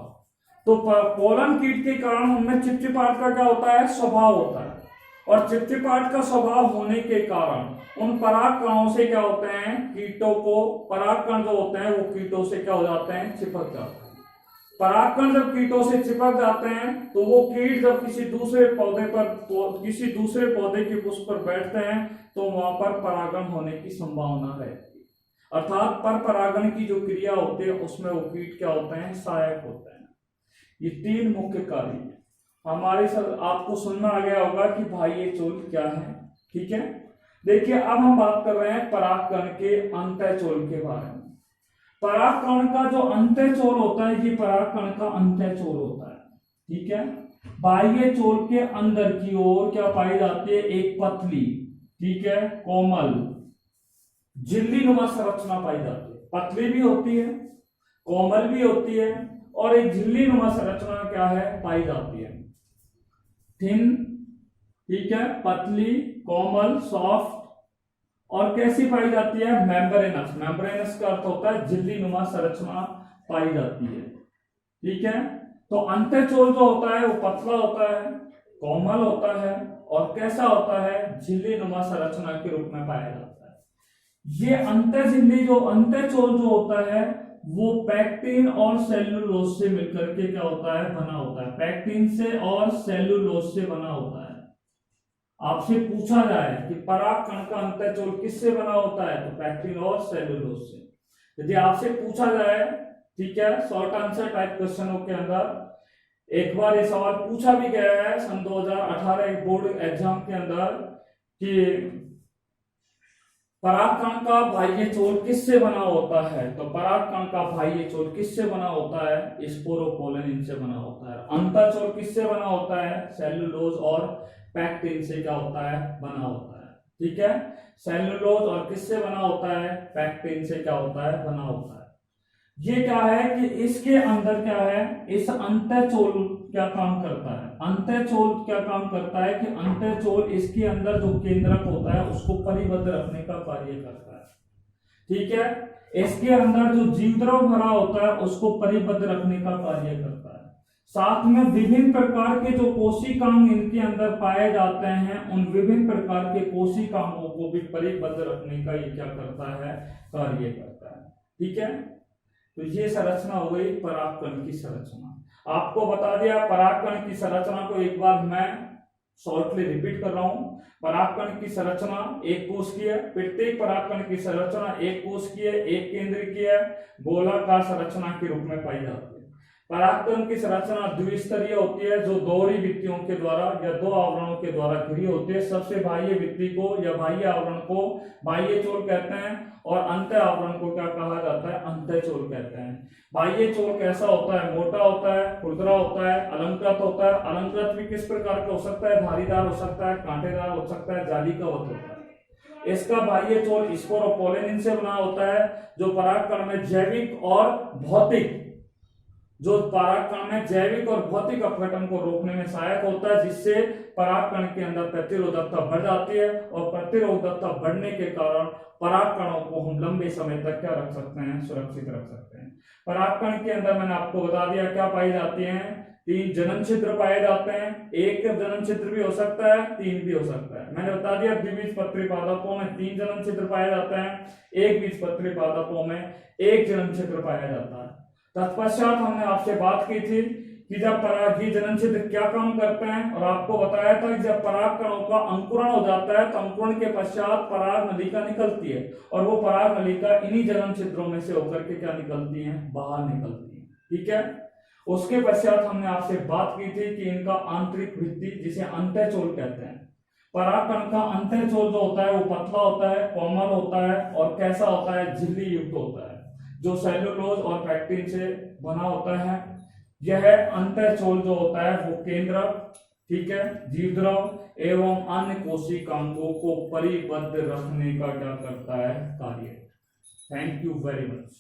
तो पोलन कीट के कारण उनमें चिपचिपाहट का क्या होता है, स्वभाव होता है। और चिपचिपाहट का स्वभाव होने के कारण उन परागकणों से क्या होते हैं, कीटों को, परागकण जो होते हैं वो कीटों से क्या हो जाते हैं, चिपक जाते हैं। परागकण जब कीटों से चिपक जाते हैं तो वो कीट जब किसी दूसरे पौधे पर, किसी दूसरे पौधे के पुष्प पर बैठते हैं तो वहां पर परागण होने की संभावना रहती है। अर्थात पर परागण की जो क्रिया होती है उसमें वो कीट क्या होते हैं, सहायक होते हैं। ये 3 मुख्य कार्य हैं हमारे साथ। आपको सुनना आ गया होगा कि भाई ये चोल क्या है, ठीक है। देखिए अब हम बात कर रहे हैं परागकण के अंतःचोल के बारे में। परागकण का जो अंतःचोल होता है, ये परागकण का अंतःचोल होता है, ठीक है। बाह्य चोल के अंदर की ओर क्या पाई जाती है, एक पतली, ठीक है, कोमल झिल्ली नुमा संरचना पाई जाती है। पतली भी होती है, कोमल भी होती है, और एक झिल्ली नुमा संरचना क्या है, पाई जाती है। थिन, ठीक है, पतली, कोमल, सॉफ्ट, और कैसी पाई जाती है, मेम्ब्रेनस। मेम्ब्रेनस का अर्थ होता है झिल्ली नुमा संरचना पाई जाती है, ठीक है। तो अंतःचोल जो होता है वो पतला होता है, कोमल होता है, और कैसा होता है, झिल्ली नुमा संरचना के रूप में पाया जाता है। ये अंतःचोल जो होता है वो पैक्टिन और सेलुलोज से मिलकर के क्या होता है, बना होता है। पैक्टिन से और सेलुलोज से बना होता है। आपसे पूछा जाए कि परागकण का अंतःचोल किससे बना होता है, तो पैक्टिन और सेलुलोज से। यदि आपसे पूछा जाए, ठीक है, शॉर्ट आंसर टाइप क्वेश्चनों के अंदर एक बार ये सवाल पूछा भी गया है सन 2018 एक बोर्ड एग्जाम के अंदर कि परागकण का बाह्य चोल किससे बना होता है, तो परागकण का बाह्य चोल किससे बना होता है, स्पोरोपोलिन से बना होता है। अंतःचोल किससे बना होता है, सेलुलोज और पैक्टिन से क्या होता है, बना होता है, ठीक है। सेलुलोज और किससे बना होता है, पैक्टिन से क्या होता है, बना होता है। ये क्या है कि इसके अंदर क्या है, इस अंतःचोल क्या काम करता है, अंतःचोल क्या काम करता है कि अंतःचोल इसके अंदर जो केंद्रक होता है उसको परिबद्ध रखने का कार्य करता है, ठीक है। इसके अंदर जो जीवद्रव भरा होता है उसको परिबद्ध रखने का कार्य करता है। साथ में विभिन्न प्रकार के जो कोशिकांग इनके अंदर पाए जाते हैं, उन विभिन्न प्रकार के कोशिकांगों को भी परिबद्ध रखने का ये क्या करता है, कार्य करता है, ठीक है। तो ये संरचना हो गई परागकण की संरचना। आपको बता दिया परागकण की संरचना को एक बार मैं शॉर्टली रिपीट कर रहा हूं। परागकण की संरचना एक कोशिकीय, प्रत्येक परागकण की संरचना एक कोशिकीय, एक केंद्रीय, गोलाकार संरचना के रूप में पाई जाती है। परागकण की संरचना द्विस्तरीय होती है, जो दोहरी भित्तियों के द्वारा या 2 आवरणों के द्वारा घिरी होती है। सबसे बाह्य भित्ति को या बाह्य आवरण को बाह्य चोल कहते हैं, और अंत आवरण को क्या कहा जाता है, अंतःचोल कहते हैं। बाह्य चोल कैसा होता है, मोटा होता है, खुरदरा होता है, अलंकृत होता है। अलंकृत भी किस प्रकार का हो सकता है, धारीदार हो सकता है, कांटेदार हो सकता है, जालीकावत होता है। इसका बाह्य चोल स्पोरोपोलिन से बना होता है, जो परागकण में जैविक और भौतिक, जो परागकण में जैविक और भौतिक अपघटन को रोकने में सहायक होता है, जिससे परागकण के अंदर प्रतिरोधकता बढ़ जाती है, और प्रतिरोधकता बढ़ने के कारण परागकणों को हम लंबे समय तक क्या रख सकते हैं, सुरक्षित रख सकते हैं। परागकण के अंदर मैंने आपको बता दिया क्या पाई जाती हैं, 3 जनन छिद्र पाए जाते हैं। एक जनन छिद्र भी हो सकता है, 3 भी हो सकता है। मैंने बता दिया द्विबीजपत्री पादपों में 3 जनन छिद्र पाए जाते हैं, एक बीजपत्री पादपों में 1 जनन छिद्र पाया जाता है। तत्पश्चात हमने आपसे बात की थी कि जब परागी जनन छिद्र क्या काम करते हैं, और आपको बताया था कि जब परागकणों का अंकुरण हो जाता है तो अंकुरण के पश्चात पराग नलिका निकलती है, और वो पराग नलिका इन्हीं जनन छिद्रों में से होकर के क्या निकलती है, बाहर निकलती है, ठीक है। उसके पश्चात हमने आपसे बात की थी कि इनका आंतरिक भित्ति, जिसे अंतःचोल कहते हैं, परागकण का अंतःचोल जो होता है वो पतला होता है, कोमल होता है और कैसा होता है, झिल्ली युक्त होता है, जो सेलुलोज और पैक्टिन से बना होता है। यह अंतःचोल जो होता है वो केंद्रक, ठीक है, जीवद्रव एवं अन्य कोशिकांगों को परिबद्ध रखने का क्या करता है, कार्य। Thank you very much.